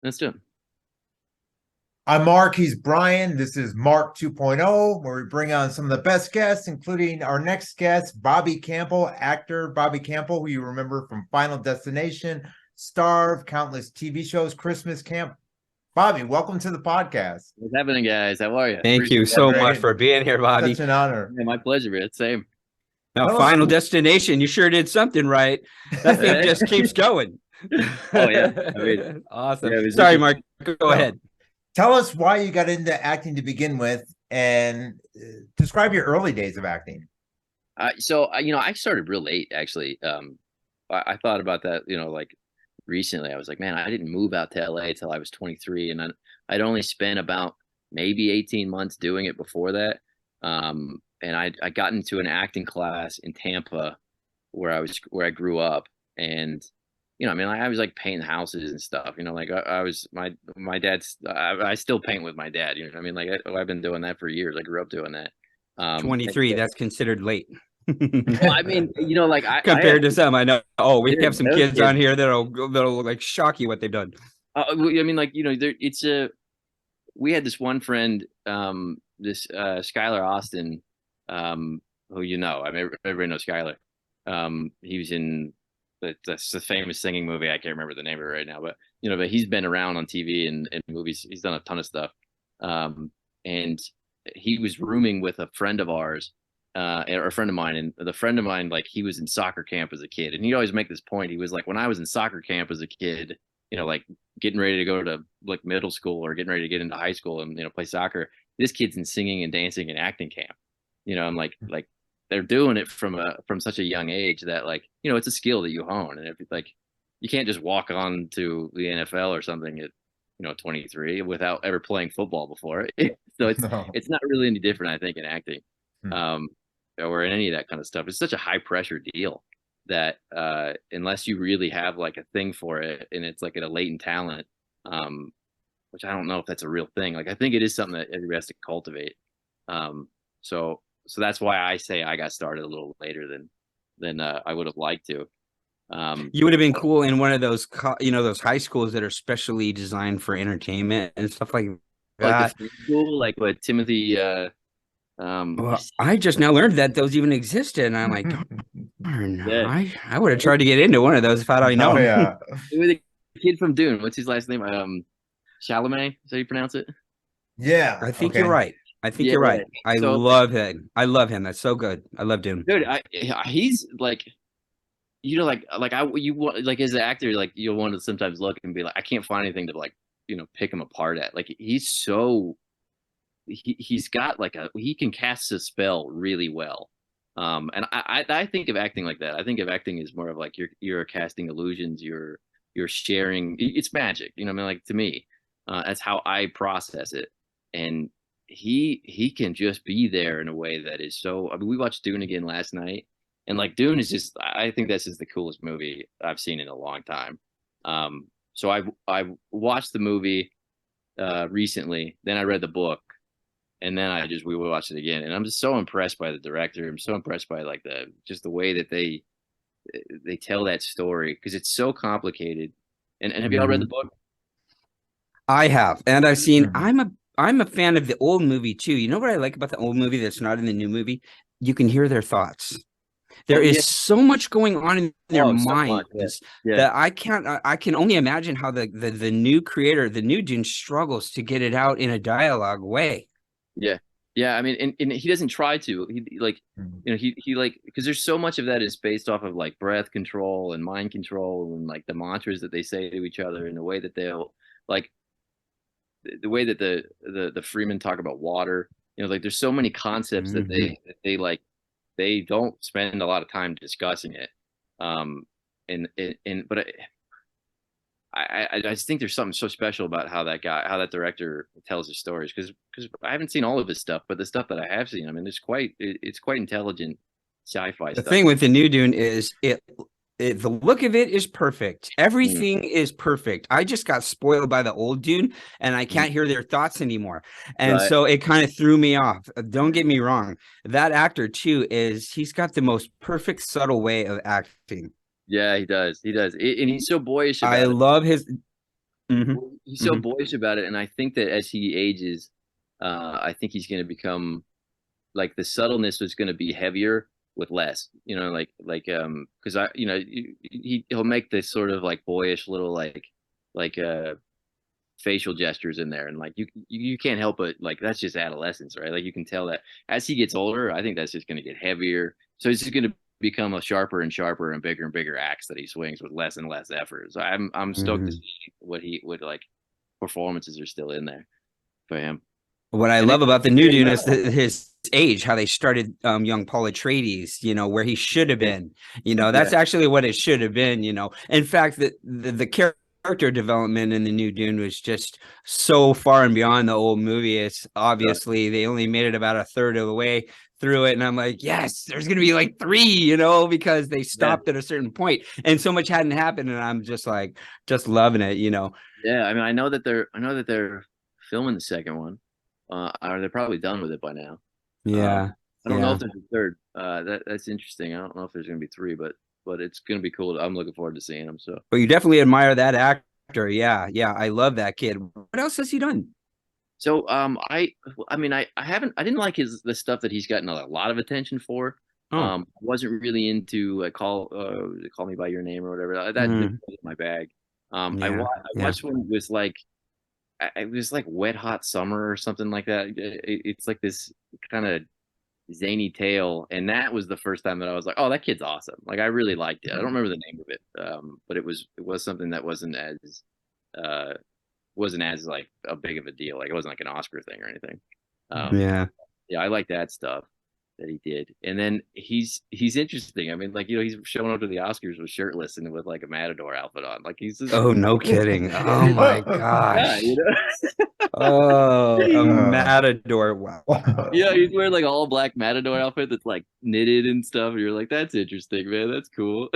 Let's do it. I'm Mark. He's Brian. This is Mark 2.0, where we bring on some of the best guests, including our next guest, Bobby Campo, actor Bobby Campo, who you remember from Final Destination, Starve, countless TV shows, Christmas Camp. Bobby, welcome to the podcast. What's happening, guys? How are you? Thank you so much for being here, Bobby. Such an honor. Yeah, my pleasure, man. Same. Now, Final Destination, you sure did something right. That thing just keeps going. Oh, yeah. I mean, awesome. Yeah, Sorry, Mark. Go ahead. Tell us why you got into acting to begin with, and describe your early days of acting. I started real late, actually. I thought about that, like recently. I was like, man, I didn't move out to LA till I was 23, and I'd only spent about maybe 18 months doing it before that. And I got into an acting class in Tampa where I grew up, and I was like painting houses and stuff, like I was my dad's, I still paint with my dad, like I've been doing that for years. I grew up doing that. 23, that's considered late. Well, I mean, compared to some, I know. Oh, we have some kids on here that'll like shock you what they've done. I mean, like, we had this one friend, this Skylar Austin, who I mean, everybody knows Skylar. He was in that's the famous singing movie. I can't remember the name of it right now, but but he's been around on TV and movies. He's done a ton of stuff. And he was rooming with a friend of ours, or a friend of mine, and the friend of mine, like, he was in soccer camp as a kid, and he'd always make this point. He was like, when I was in soccer camp as a kid, like getting ready to go to like middle school or getting ready to get into high school and play soccer, this kid's in singing and dancing and acting camp. I'm like they're doing it from such a young age that, like, it's a skill that you hone, and if like you can't just walk on to the NFL or something at 23 without ever playing football before. So it's not really any different, I think, in acting, or in any of that kind of stuff. It's such a high pressure deal that unless you really have like a thing for it, and it's like a latent talent, which I don't know if that's a real thing. Like, I think it is something that everybody has to cultivate. So that's why I say I got started a little later than I would have liked to. You would have been cool in one of those, those high schools that are specially designed for entertainment and stuff like that. Like school, like what Timothy. Well, I just now learned that those even existed, and I'm like, darn, yeah. I would have tried to get into one of those if I'd known. Oh, yeah. The kid from Dune. What's his last name? Chalamet. Is that how you pronounce it? Yeah, I think you're right. I think you're right. I love him. I love him. That's so good. I loved him, dude. He's like, like as an actor, like, you'll want to sometimes look and be like, I can't find anything to like, pick him apart at. Like, he's so, he's got like he can cast a spell really well. And I think of acting like that. I think of acting as more of like you're casting illusions. You're sharing. It's magic. I mean, like, to me, that's how I process it. And he can just be there in a way that is so. I mean, we watched Dune again last night, and like, Dune is just, I think this is the coolest movie I've seen in a long time. So I watched the movie recently, then I read the book, and then we watched it again, and I'm just so impressed by the director. I'm so impressed by like the way that they tell that story, because it's so complicated. And have you all read the book? I have, and I've seen. I'm a fan of the old movie too. You know what I like about the old movie that's not in the new movie? You can hear their thoughts. There is so much going on in their minds that I can only imagine how the new creator, the new Dune, struggles to get it out in a dialogue way. Yeah. I mean, and he doesn't try to. He like, he like, because there's so much of that is based off of like breath control and mind control and like the mantras that they say to each other, and the way that they'll like. The way that the Freemen talk about water, like, there's so many concepts that they don't spend a lot of time discussing it. But I just think there's something so special about how that director tells his stories, because I haven't seen all of his stuff, but the stuff that I have seen, I mean, it's quite intelligent sci-fi stuff. The thing with the new Dune is the look of it is perfect. Everything is perfect. I just got spoiled by the old Dune, and I can't hear their thoughts anymore. And so it kind of threw me off. Don't get me wrong. That actor too he's got the most perfect, subtle way of acting. Yeah, he does. And he's so boyish about I love his Mhm. He's so Mhm. boyish about it, and I think that as he ages, I think he's going to become like the subtleness was going to be heavier with less. You know, because he'll make this sort of like boyish little like facial gestures in there, and like you can't help but like that's just adolescence, right? Like you can tell that as he gets older, I think that's just going to get heavier. So it's just going to become a sharper and sharper and bigger axe that he swings with less and less effort. So I'm stoked to Mhm. see what he would like performances are still in there for him. What I And then love about the new dude is his age, how they started young Paul Atreides, where he should have been. yeah, That's actually what it should have been. In fact, the character development in the new Dune was just so far and beyond the old movie. It's obviously they only made it about a third of the way through it, and I'm like, yes, there's gonna be like three, because they yeah, stopped at a certain point, and so much hadn't happened, and I'm just like, just loving it. yeah. I mean, I know that they're filming the second one. Or they're probably done with it by now. Um, Yeah, I don't know if yeah. there's a third. That's interesting. I don't know if there's gonna be three, but it's gonna be cool. I'm looking forward to seeing them. So. But you definitely admire that actor. Yeah, yeah. I love that kid. What else has he done? So I mean I didn't like the stuff that he's gotten a lot of attention for. Oh, I wasn't really into Call Me by Your Name or whatever. That just mm, wasn't my bag. yeah, I yeah. watched one that was like it was like Wet Hot Summer or something like that. It's like this kind of zany tale, and that was the first time that I was like, oh, that kid's awesome. Like I really liked it. I don't remember the name of it, but it was something that uh wasn't as like a big of a deal. Like it wasn't like an Oscar thing or anything. Um, Yeah. yeah, I like that stuff that he did. And then he's interesting. I mean, like he's showing up to the Oscars with shirtless and with like a matador outfit on. Like he's just Oh, no kidding. Oh my yeah, gosh. you know. Oh, a Uh, matador. Wow. Yeah, he's wearing like an all black matador outfit that's like knitted and stuff. And you're like, that's interesting, man. That's cool.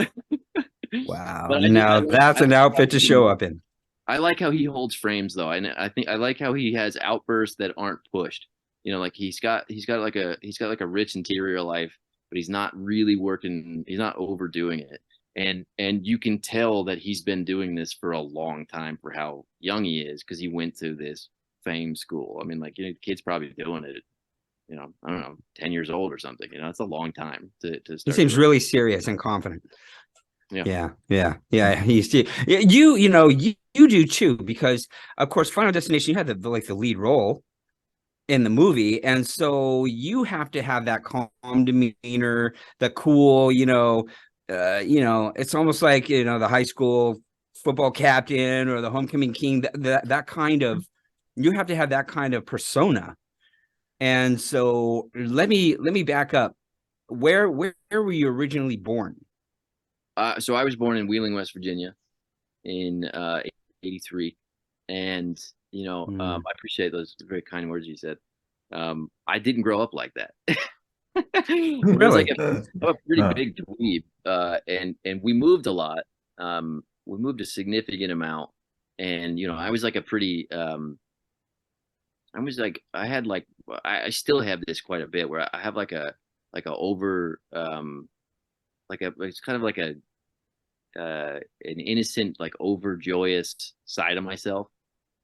Wow. But Now that's I an like how outfit to show up in. I like how he holds frames though. And I think I like how he has outbursts that aren't pushed. You know, like he's got like a rich interior life, but he's not really working, he's not overdoing it. And you can tell that he's been doing this for a long time for how young he is, because he went to this fame school. I mean, like, the kid's probably doing it, I don't know, 10 years old or something. It's a long time to He start seems doing. really serious and confident. Yeah. Yeah, yeah, yeah. You do too, because of course, Final Destination, you had the lead role in the movie, and so you have to have that calm demeanor, the cool, it's almost like the high school football captain or the homecoming king. That kind of, you have to have that kind of persona. And so let me back up. Where were you originally born? So I was born in Wheeling, West Virginia in '83, and Mm. I appreciate those very kind words you said. I didn't grow up like that. Really? I'm a pretty huh. big dweeb, and we moved a lot. We moved a significant amount, and I was like a pretty. I was like I had like I still have this quite a bit where I have like a over like a it's kind of like a an innocent, like overjoyous side of myself.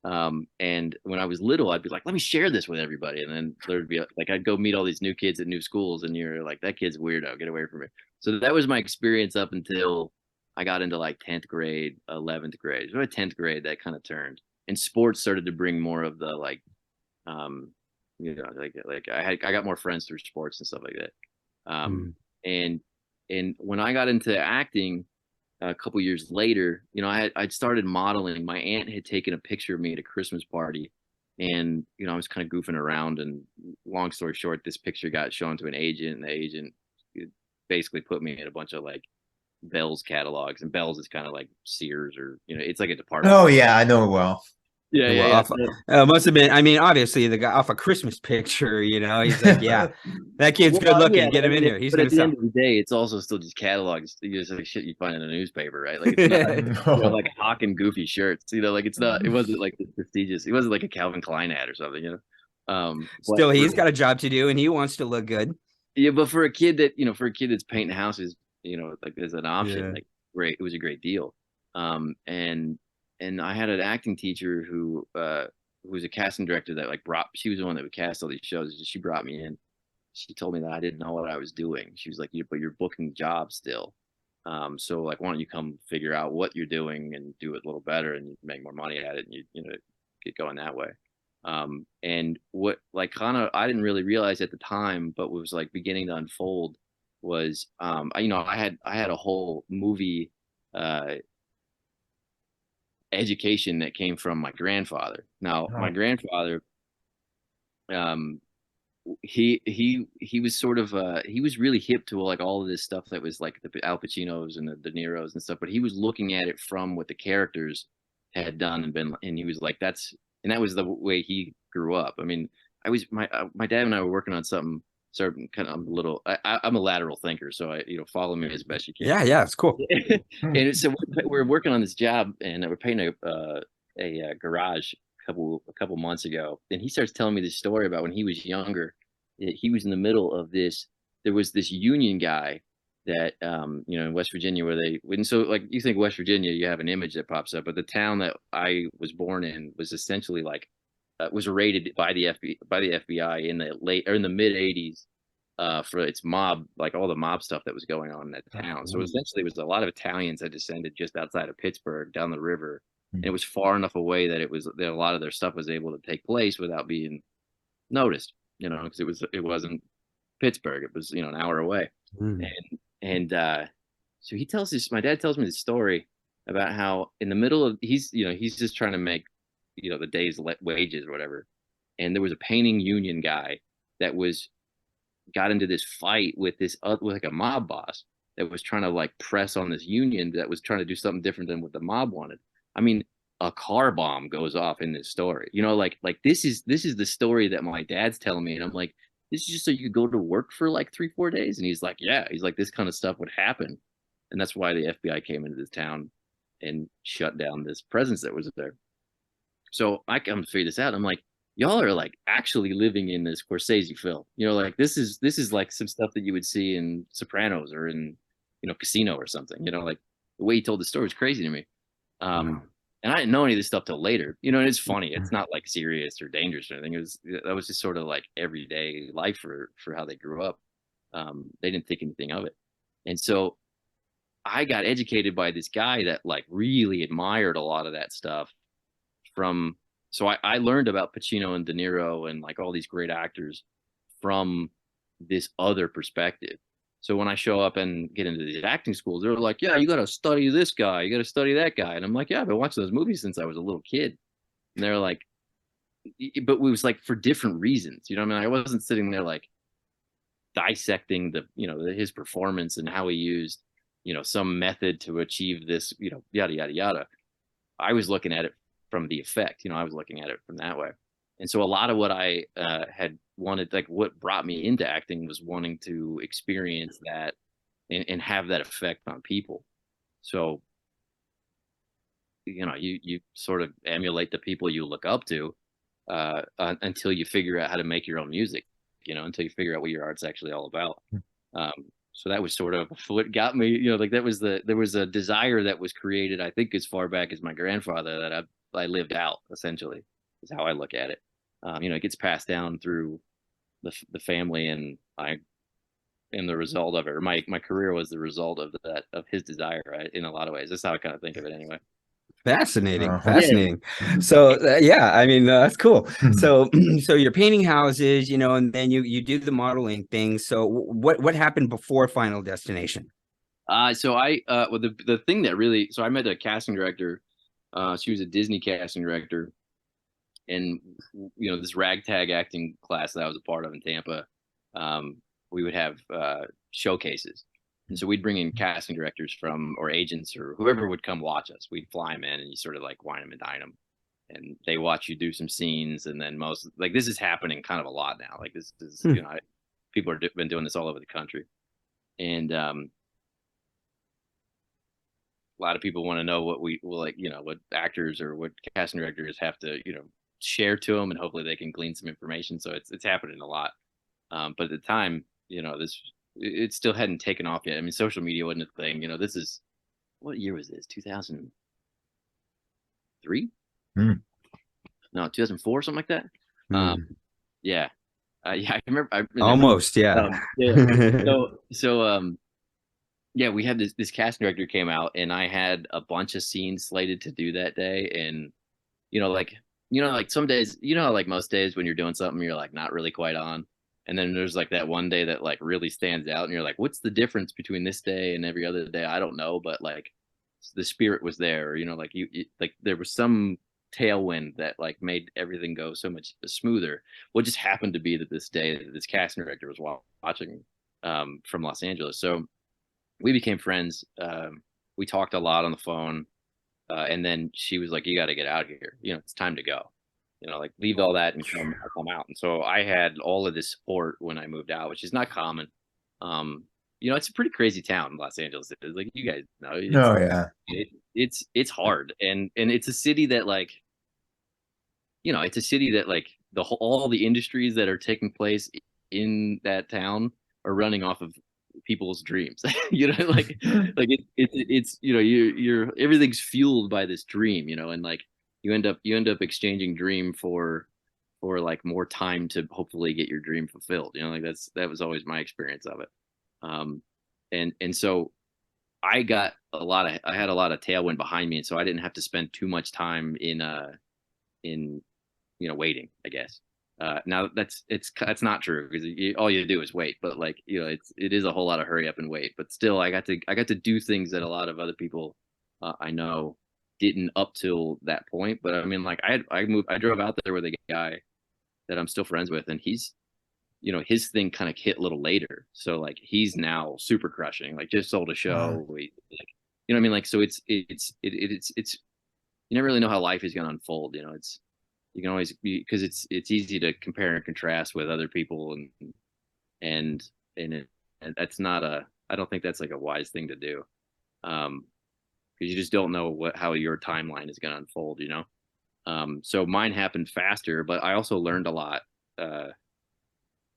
And when I was little, I'd be like, let me share this with everybody. And then there'd be like, I'd go meet all these new kids at new schools, and you're like, that kid's weirdo, get away from me. So that was my experience up until I got into like 10th grade, 11th grade. So at 10th grade, that kind of turned. And sports started to bring more of the like, um, I got more friends through sports and stuff like that. Um, Mm. and when I got into acting, a couple years later, I'd started modeling. My aunt had taken a picture of me at a Christmas party, and I was kind of goofing around. And long story short, this picture got shown to an agent, and the agent basically put me in a bunch of like Bell's catalogs, and Bell's is kind of like Sears, or it's like a department Oh store. yeah, I know it well. Yeah, Well, yeah, yeah. off must have been. I mean, obviously, the guy off a Christmas picture. He's like, yeah, that kid's good Well, yeah, looking. Get but I him in mean, here. He's but gonna at the end sell. of the day, it's also still just catalogs. Just like shit you find in a newspaper, right? Like it's not, No. like hawking goofy shirts. Like it's not. It wasn't like this prestigious. It wasn't like a Calvin Klein ad or something. But Still, for he's got a job to do, and he wants to look good. yeah, but for a kid that's painting houses, like as an option, Yeah. like great. It was a great deal. And and I had an acting teacher who was a casting director that like she was the one that would cast all these shows. She brought me in. She told me that I didn't know what I was doing. She was like, but you're booking jobs still. So like, why don't you come figure out what you're doing and do it a little better, and you make more money at it, and you know get going that way. And what like kind of I didn't really realize at the time, but was like beginning to unfold was you know I had a whole movie uh education that came from my grandfather. Now my Oh, grandfather um he was sort of he was really hip to like all of this stuff that was like the Al Pacinos and the De Niros and stuff, but he was looking at it from what the characters had done and been, and he was like that was the way he grew up. I mean, I was my dad and I were working on something certain kind of I'm a little I'm a lateral thinker, so I follow me as best you can. Yeah, yeah, it's cool. And so we're working on this job, and we're painting a garage a couple months ago, and he starts telling me this story about when he was younger. He was in the middle of this. There was this union guy that you know, in West Virginia, where they when so like you think West Virginia, you have an image that pops up, but the town that I was born in was essentially like was raided by the FBI in the late or in the mid '80s for its mob, like all the mob stuff that was going on in that town. So essentially, it was a lot of Italians that descended just outside of Pittsburgh down the river, and it was far enough away that that a lot of their stuff was able to take place without being noticed. You know, because it wasn't Pittsburgh; it was an hour away, Mm. and so he tells this. My dad tells me this story about how in the middle of he's just trying to make the day's wages or whatever, and there was a painting union guy that got into this fight with with like a mob boss that was trying to like press on this union that was trying to do something different than what the mob wanted. I mean, a car bomb goes off in this story. Like this is the story that my dad's telling me, and I'm like, this is just so you could go to work for like 3 4 days. And he's like, yeah, he's like, this kind of stuff would happen, and that's why the FBI came into this town and shut down this presence that was there. So I come to figure this out. I'm like, y'all are like actually living in this Scorsese film. Like this is like some stuff that you would see in Sopranos or in Casino or something. Like the way he told the story was crazy to me. Wow. And I didn't know any of this stuff till later. And it's funny. It's not like serious or dangerous or anything. That was just sort of like everyday life for how they grew up. They didn't think anything of it. And so I got educated by this guy that like really admired a lot of that stuff from so I learned about Pacino and De Niro and like all these great actors from this other perspective. So when I show up and get into these acting schools, they're like, yeah, you got to study this guy, you got to study that guy. And I'm like, yeah, I've been watching those movies since I was a little kid. And they're like, but it was like for different reasons. I mean, I wasn't sitting there like dissecting his performance and how he used, some method to achieve this, yada, yada, yada. I was looking at it from the effect. I was looking at it from that way. And so a lot of what I had wanted, like what brought me into acting, was wanting to experience that and have that effect on people. So, you sort of emulate the people you look up to until you figure out how to make your own music, until you figure out what your art's actually all about. So that was sort of what got me, like there was a desire that was created, I think, as far back as my grandfather that I lived out, essentially, is how I look at it. It gets passed down through the family, and I am the result of it. Or my career was the result of his desire, right? In a lot of ways. That's how I kind of think of it anyway. Fascinating, Yeah. fascinating. So yeah, I mean that's cool. So so you're painting houses, and then you do the modeling thing. So what happened before Final Destination? So well, the thing that really, so I met a casting director. She was a Disney casting director, and this ragtag acting class that I was a part of in Tampa, we would have showcases. And so we'd bring in casting directors or agents or whoever would come watch us. We'd fly them in, and you sort of like wine them and dine them, and they watch you do some scenes. And then this is happening kind of a lot now. Like this is people are been doing this all over the country, and a lot of people want to know what what actors or what casting directors have to share to them, and hopefully they can glean some information. So it's happening a lot. But at the time, it still hadn't taken off yet. I mean, social media wasn't a thing. This is, what year was this? 2000. 2003. Hmm. No, 2004, something like that. Hmm. Yeah. Yeah, I remember. Almost, yeah. Yeah. So yeah, we had this casting director came out, and I had a bunch of scenes slated to do that day. And you know, like like some days, how, like most days when you're doing something, you're like not really quite on. And then there's like that one day that like really stands out, and you're like, what's the difference between this day and every other day? I don't know, but like the spirit was there. Like like there was some tailwind that like made everything go so much smoother. What just happened to be that this day this casting director was watching from Los Angeles. So we became friends. We talked a lot on the phone. And then she was like, "You got to get out of here. It's time to go. Like leave all that and come out." And so I had all of this support when I moved out, which is not common. It's a pretty crazy town, Los Angeles. It's like you guys know, Oh yeah. it's hard, and it's a city that like, it's a city that like all the industries that are taking place in that town are running off of people's dreams. Like it's you're everything's fueled by this dream, and like you end up exchanging dream for like more time to hopefully get your dream fulfilled. Like that was always my experience of it. And so I had a lot of tailwind behind me, and so I didn't have to spend too much time in waiting, I guess. Now that's not true, because all you do is wait, but like it is a whole lot of hurry up and wait. But still, I got to do things that a lot of other people I know didn't up till that point. But I mean, like I drove out there with a guy that I'm still friends with, and he's his thing kind of hit a little later, so like he's now super crushing, like just sold a show. Like, what I mean, like, so it's you never really know how life is going to unfold. It's you can always be, because it's easy to compare and contrast with other people, and and that's not I don't think that's like a wise thing to do, because you just don't know how your timeline is going to unfold. So mine happened faster, but I also learned a lot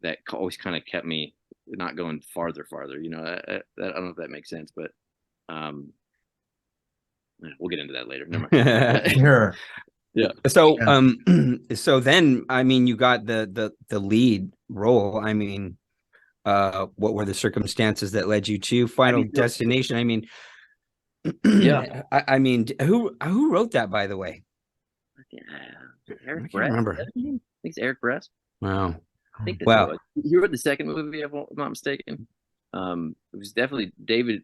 that always kind of kept me not going farther. I don't know if that makes sense, but we'll get into that later. Never mind. Sure. Yeah. So so then I mean you got the lead role. I mean, what were the circumstances that led you to Final Destination? I mean, yeah. I mean, who wrote that, by the way? Eric I can't Brett. remember. I think it's Eric Brett. Wow. I think that's Wow. what he wrote the second movie, if I'm not mistaken. It was definitely David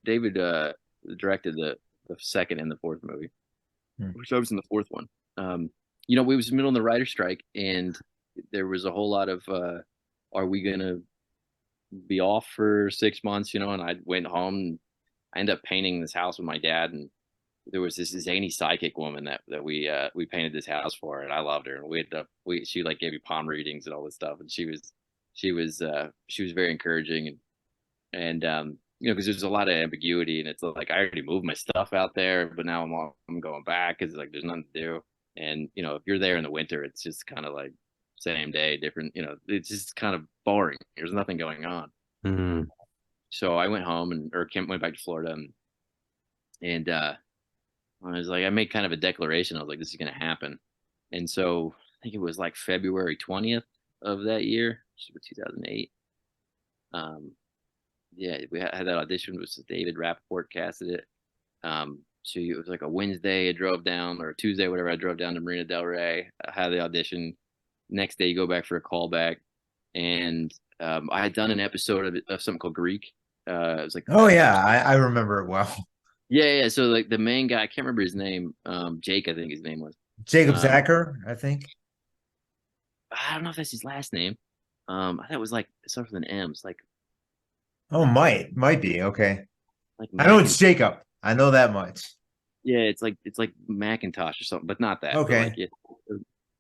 directed the second and the fourth movie, which I was in the fourth one. We was in the middle of the writer strike, and there was a whole lot of are we gonna be off for 6 months? And I went home, and I ended up painting this house with my dad, and there was this zany psychic woman that we painted this house for, and I loved her. And she like gave me palm readings and all this stuff, and she was very encouraging, and because there's a lot of ambiguity, and it's like I already moved my stuff out there, but now I'm going back because like there's nothing to do. And if you're there in the winter, it's just kind of like same day, different. It's just kind of boring. There's nothing going on. Mm-hmm. So I went home, or Kim went back to Florida, and I was like, I made kind of a declaration. I was like, this is going to happen. And so I think it was like February 20th of that year, 2008. Yeah, we had that audition. It was David Rappaport casted it. So it was like a Wednesday. I drove down, or Tuesday, whatever. I drove down to Marina Del Rey. I had the audition. Next day, you go back for a callback, and I had done an episode of something called Greek. It was like, oh yeah, I remember it well. Yeah. So like the main guy, I can't remember his name. Jake, I think his name was. Jacob Zacher, I think. I don't know if that's his last name. I thought it was like it starts with an M. It's like, Oh, might be okay. like I know it's Jacob. I know that much. Yeah, it's like Macintosh or something, but not that. Okay. But like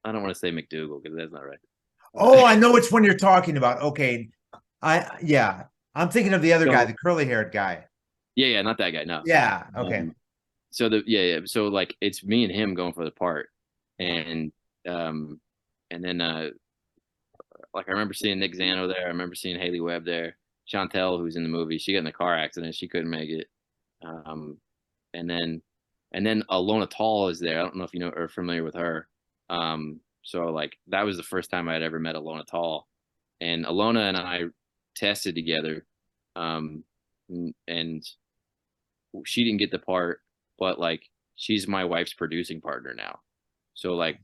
I don't want to say McDougal because that's not right. Oh, I know which one you're talking about. Okay. I'm thinking of the other guy, the curly haired guy. Yeah, not that guy. No. Yeah. Okay. So like it's me and him going for the part, and then like I remember seeing Nick Zano there. I remember seeing Haley Webb there. Chantel, who's in the movie, she got in a car accident. She couldn't make it. And then And then Alona Tall is there. I don't know if you know or familiar with her. So like that was the first time I'd ever met Alona Tall, and Alona and I tested together, and she didn't get the part, but like she's my wife's producing partner now. So like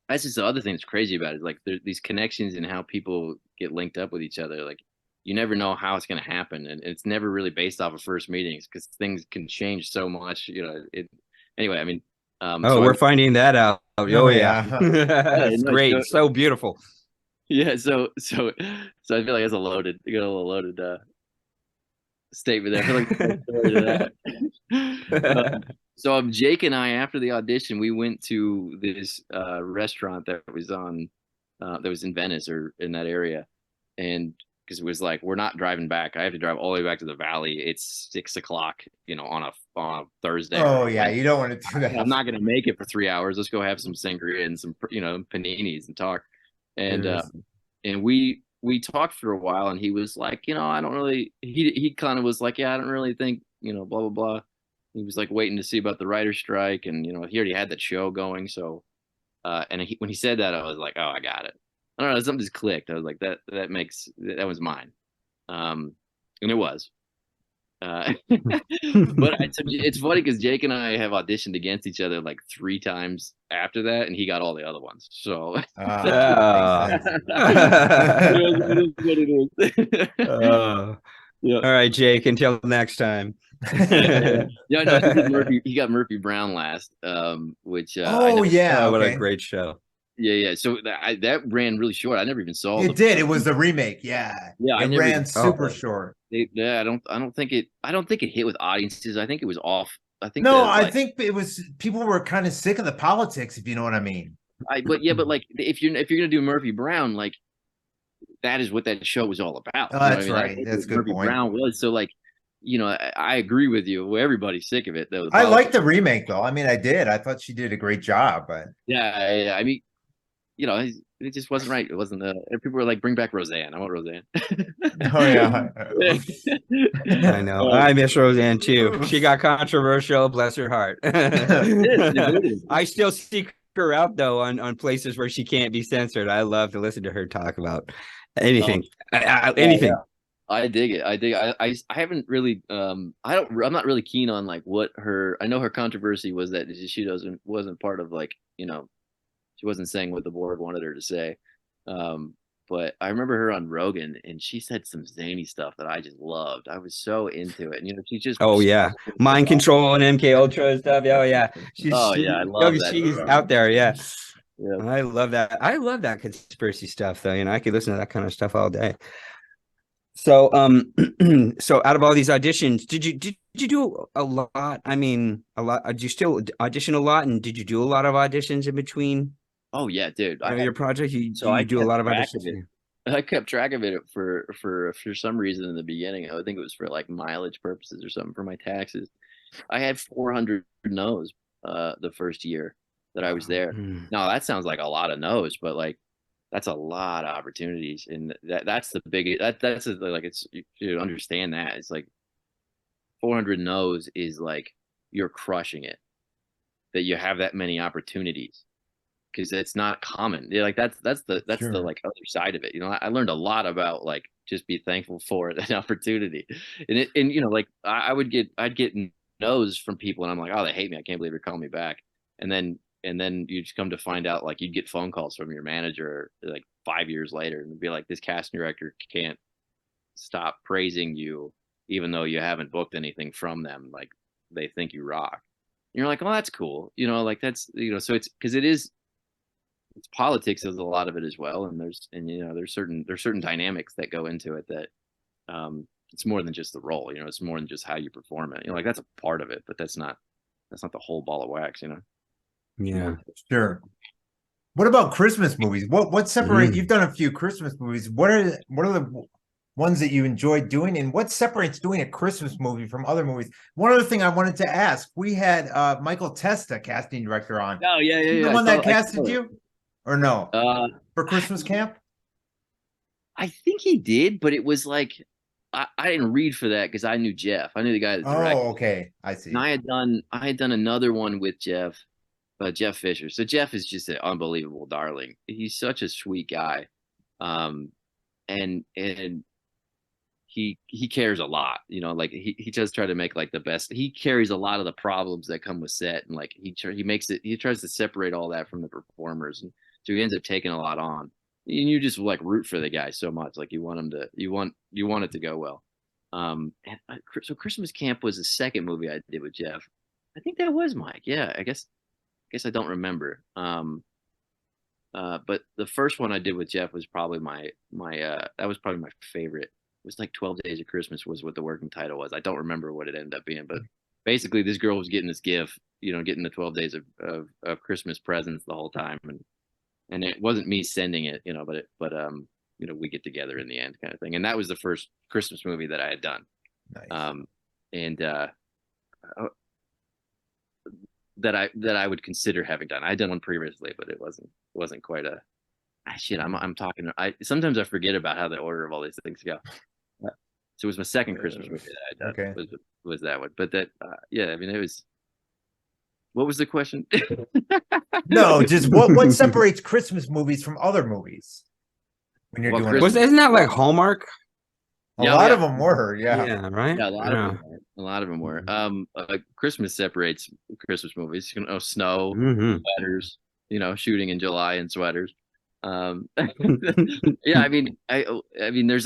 that's just the other thing that's crazy about it. Like there's these connections and how people get linked up with each other. Like you never know how it's going to happen, and it's never really based off of first meetings because things can change so much. You know, it. Anyway, I mean, Oh, so we're finding that out. Oh, yeah. yeah, It's no, great. So beautiful. yeah, so I feel like it's a loaded, you got a little loaded statement there. I feel like there's more story to that. So Jake and I, after the audition, we went to this restaurant that was on that was in Venice or in that area, and because it was like we're not driving back. I have to drive all the way back to the valley. It's 6 o'clock, you know, on a Thursday. Oh yeah, you don't want to do that. I'm not gonna make it for 3 hours. Let's go have some sangria and some, you know, paninis and talk. And we talked for a while, and he was like, you know, I don't really. He kind of was like, yeah, I don't really think, you know, blah blah blah. He was like waiting to see about the writer's strike, and you know, he already had that show going. So, and when he said that, I was like, oh, I got it. I don't know, something just clicked. I was like, that was mine, and it was. But it's funny because Jake and I have auditioned against each other like 3 times after that, and he got all the other ones. So yeah. All right, Jake. Until next time. Yeah, no, he got Murphy Brown last, which what a great show. Yeah. So that ran really short. I never even saw it. It was the remake. Yeah. It ran super short. Yeah, I don't think it hit with audiences. I think it was off. I think I think it was people were kind of sick of the politics, if you know what I mean. But like if you're gonna do Murphy Brown, like that is what that show was all about. Oh, that's right. That's a good point. Brown was so like, you know, I agree with you. Everybody's sick of it though. I like the remake though. I mean, I did. I thought she did a great job, but yeah, I mean, you know, it just wasn't right. It wasn't. People were like, "Bring back Roseanne." I want Roseanne. Oh yeah, I know. I miss Roseanne too. She got controversial. Bless her heart. I still seek her out though on places where she can't be censored. I love to listen to her talk about anything. Anything. Yeah. I dig it. I haven't really. I'm not really keen on like what her. I know her controversy was that she wasn't part of like, you know. She wasn't saying what the board wanted her to say. But I remember her on Rogan, and she said some zany stuff that I just loved. I was so into it. And, you know, she just mind control and MK Ultra stuff. Oh yeah, I love that. She's out there. Yeah, I love that. I love that conspiracy stuff, though. You know, I could listen to that kind of stuff all day. So, so out of all these auditions, did you do a lot? I mean, a lot. Did you still audition a lot, and did you do a lot of auditions in between? Oh yeah, dude. Your project, I do a lot of auditions. I kept track of it for some reason in the beginning. I think it was for like mileage purposes or something for my taxes. I had 400 no's the first year that I was there. Now that sounds like a lot of no's, but like that's a lot of opportunities, and that's the biggest. That's like it's you understand that it's like 400 no's is like you're crushing it. That you have that many opportunities. Because it's not common. Yeah, like that's the like other side of it. You know, I learned a lot about like just be thankful for an opportunity, and you know, like I'd get no's from people, and I'm like, oh, they hate me. I can't believe you're calling me back. And then you just come to find out like you'd get phone calls from your manager like 5 years later, and be like, this casting director can't stop praising you, even though you haven't booked anything from them. Like they think you rock. And you're like, oh, that's cool. You know, like that's, you know, so it's because it's politics is a lot of it as well, and there's certain dynamics that go into it that it's more than just the role, you know, it's more than just how you perform it, you know, like that's a part of it, but that's not the whole ball of wax, you know. Yeah, sure. What about Christmas movies? What separate you've done a few Christmas movies. What are the ones that you enjoyed doing, and what separates doing a Christmas movie from other movies? One other thing I wanted to ask, we had Michael Testa, casting director, on. Oh yeah. The one that casted you? Or no? For Christmas Camp? I think he did, but it was like I didn't read for that because I knew Jeff. I knew the guy that directed. Oh, okay. I And see. I had done another one with Jeff, Jeff Fisher. So Jeff is just an unbelievable darling. He's such a sweet guy. Um, and he cares a lot, like he does try to make like the best. He carries a lot of the problems that come with set, and like he tries to separate all that from the performers, and so he ends up taking a lot on. And you just like root for the guy so much, like you want him to, you want it to go well. So Christmas Camp was the second movie I did with Jeff. I think that was Mike. Yeah, I guess I don't remember. But the first one I did with Jeff was probably that was probably my favorite. It was like 12 Days of Christmas was what the working title was. I don't remember what it ended up being, but basically this girl was getting this gift, getting the 12 days of Christmas presents the whole time, and it wasn't me sending it, we get together in the end kind of thing. And that was the first Christmas movie that I had done. Nice. And that I would consider having done. I'd done one previously, but it wasn't quite a shit. I'm talking. I sometimes I forget about how the order of all these things go. So it was my second Christmas movie that I done. Okay. Was that one? But that yeah, I mean it was. What was the question? No, just what separates Christmas movies from other movies when you're Well, doing Christmas- Isn't that like Hallmark? a Yeah, lot yeah. of them were, yeah. Yeah, right. Yeah, a lot of them were. A lot of them were. Christmas separates Christmas movies. Snow, Mhm. sweaters. Shooting in July in sweaters. Yeah, I mean, there's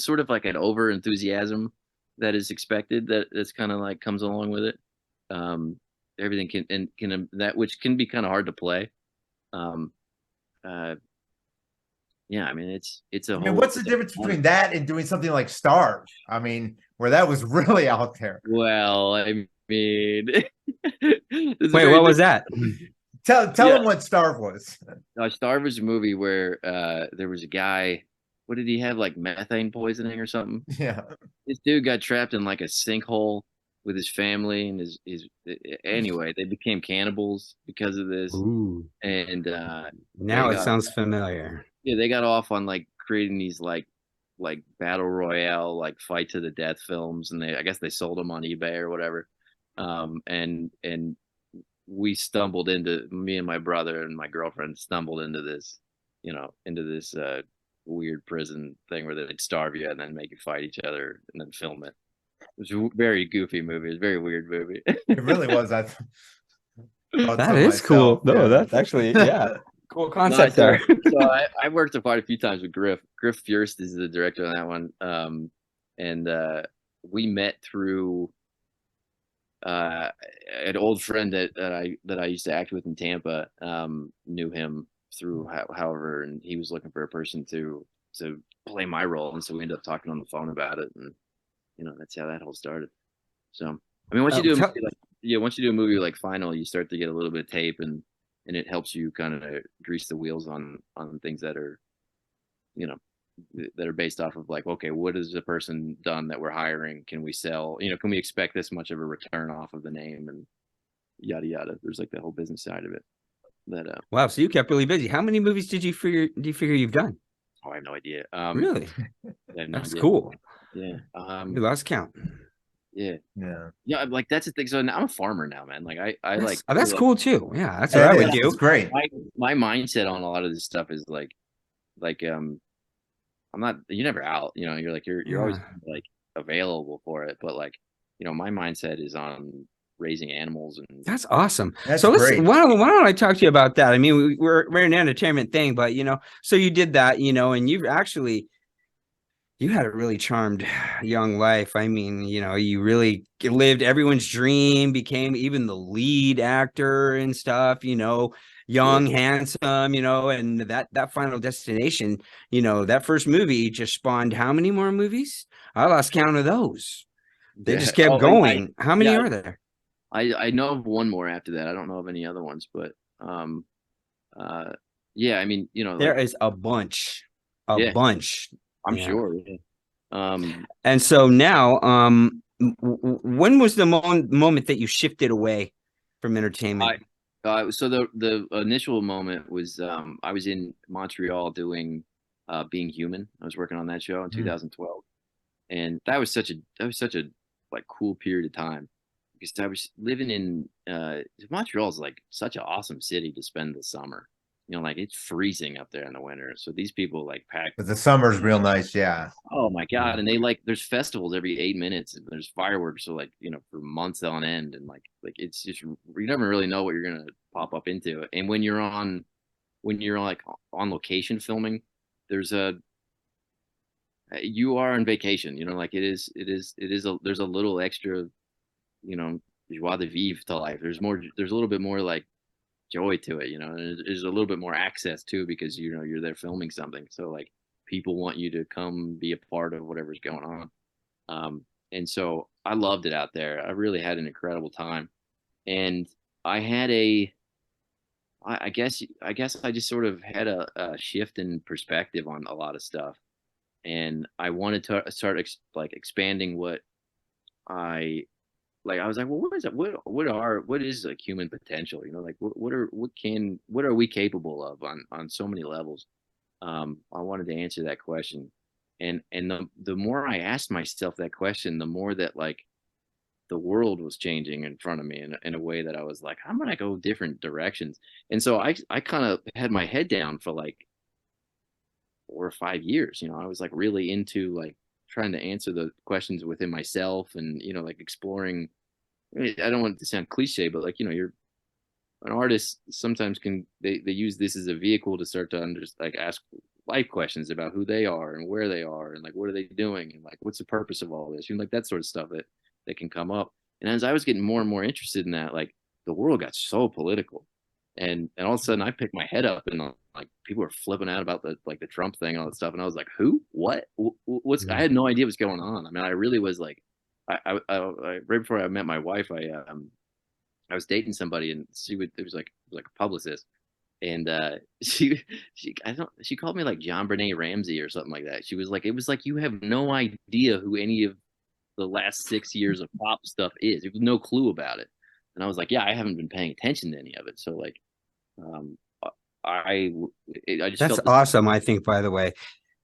sort of like an over enthusiasm that is expected that's kind of like comes along with it. Everything can that which can be kind of hard to play. Yeah, I mean it's a I mean, whole. what's the difference between that and doing something like Starve? I mean, where that was really out there. Well, I mean, Wait, what was that? Tell them what Starve was. Star was a movie where there was a guy. What did he have, like methane poisoning or something? Yeah. This dude got trapped in like a sinkhole with his family and his anyway, they became cannibals because of this. Ooh, And now they it got sounds familiar. yeah, they got off on like creating these like battle royale like fight to the death films, and I guess they sold them on eBay or whatever. And we stumbled into me and my brother and my girlfriend stumbled into this, weird prison thing where they'd starve you and then make you fight each other and then film it. It was a very goofy movie. It was a very weird movie. It really was. I thought That so is cool. myself, No, yeah. that's actually cool No, concept so, there. so I worked quite a few times with Griff. Griff Furst is the director on that one. And we met through an old friend that I used to act with in Tampa. Knew him through however, and he was looking for a person to play my role, and so we ended up talking on the phone about it, and that's how that whole started. So I mean, once you do a movie once you do a movie like Final, you start to get a little bit of tape, and it helps you kind of grease the wheels on things that are that are based off of like, okay, what has the person done that we're hiring? Can we sell? Can we expect this much of a return off of the name, and yada yada. There's like the whole business side of it. That Wow, so you kept really busy. How many movies do you figure you've done? I have no idea. Really? I have no That's idea. cool. Yeah. You lost count. Yeah. Yeah. Yeah. Like that's the thing. So now I'm a farmer now, man. Like I like. That's like, cool too. Yeah, that's what I would do. It's great. My mindset on a lot of this stuff is like I'm not. You're never out. You're like you're always like available for it. But like my mindset is on raising animals, and That's awesome. That's so great. why don't I talk to you about that? I mean, we're an entertainment thing, but so you did that, and you had a really charmed young life. I mean, you really lived everyone's dream, became even the lead actor and stuff, young, handsome, and that Final Destination, that first movie just spawned how many more movies? I lost count of those. They just kept going. How many are there? I know of one more after that. I don't know of any other ones, but yeah, I mean, there is a bunch. Bunch. I'm sure. Yeah. And so now, when was the moment that you shifted away from entertainment? So the initial moment was I was in Montreal doing Being Human. I was working on that show in 2012, And that was such a like cool period of time because I was living in Montreal is like such an awesome city to spend the summer. You know, like it's freezing up there in the winter. So these people like pack. But the summer's real nice. Yeah. Oh my God. And they like there's festivals every 8 minutes and there's fireworks so like, you know, for months on end. And like it's just you never really know what you're gonna pop up into. And when you're like on location filming, there's a you are on vacation, you know, like there's a little extra, you know, joie de vivre to life. There's a little bit more like joy to it, you know, and there's a little bit more access too because you know you're there filming something. So like people want you to come be a part of whatever's going on. And so I loved it out there. I really had an incredible time. And I had I guess I just sort of had a shift in perspective on a lot of stuff. And I wanted to start like expanding what I like. I was like, well, what is it? What is like human potential? You know, like what are we capable of on so many levels? I wanted to answer that question, and the more I asked myself that question, the more that like the world was changing in front of me in a way that I was like, I'm gonna go different directions. And so I kind of had my head down for like 4 or 5 years. You know, I was like really into like trying to answer the questions within myself and, you know, like exploring. I mean, I don't want it to sound cliche, but like, you know, you're an artist sometimes they use this as a vehicle to start to like ask life questions about who they are and where they are and like what are they doing and like what's the purpose of all this, you know, like that sort of stuff that can come up. And as I was getting more and more interested in that, like the world got so political, and all of a sudden I picked my head up and like people were flipping out about the Trump thing and all that stuff, and I was like, who, what, what's, I had no idea what's going on. I mean, I really was like, right before I met my wife, I was dating somebody and it was like a publicist, and she called me like John Benet Ramsey or something like that. She was like, it was like you have no idea who any of the last 6 years of pop stuff is. You have no clue about it. And I was like, yeah, I haven't been paying attention to any of it. So like, um, I I just That's felt this. awesome. I think, by the way,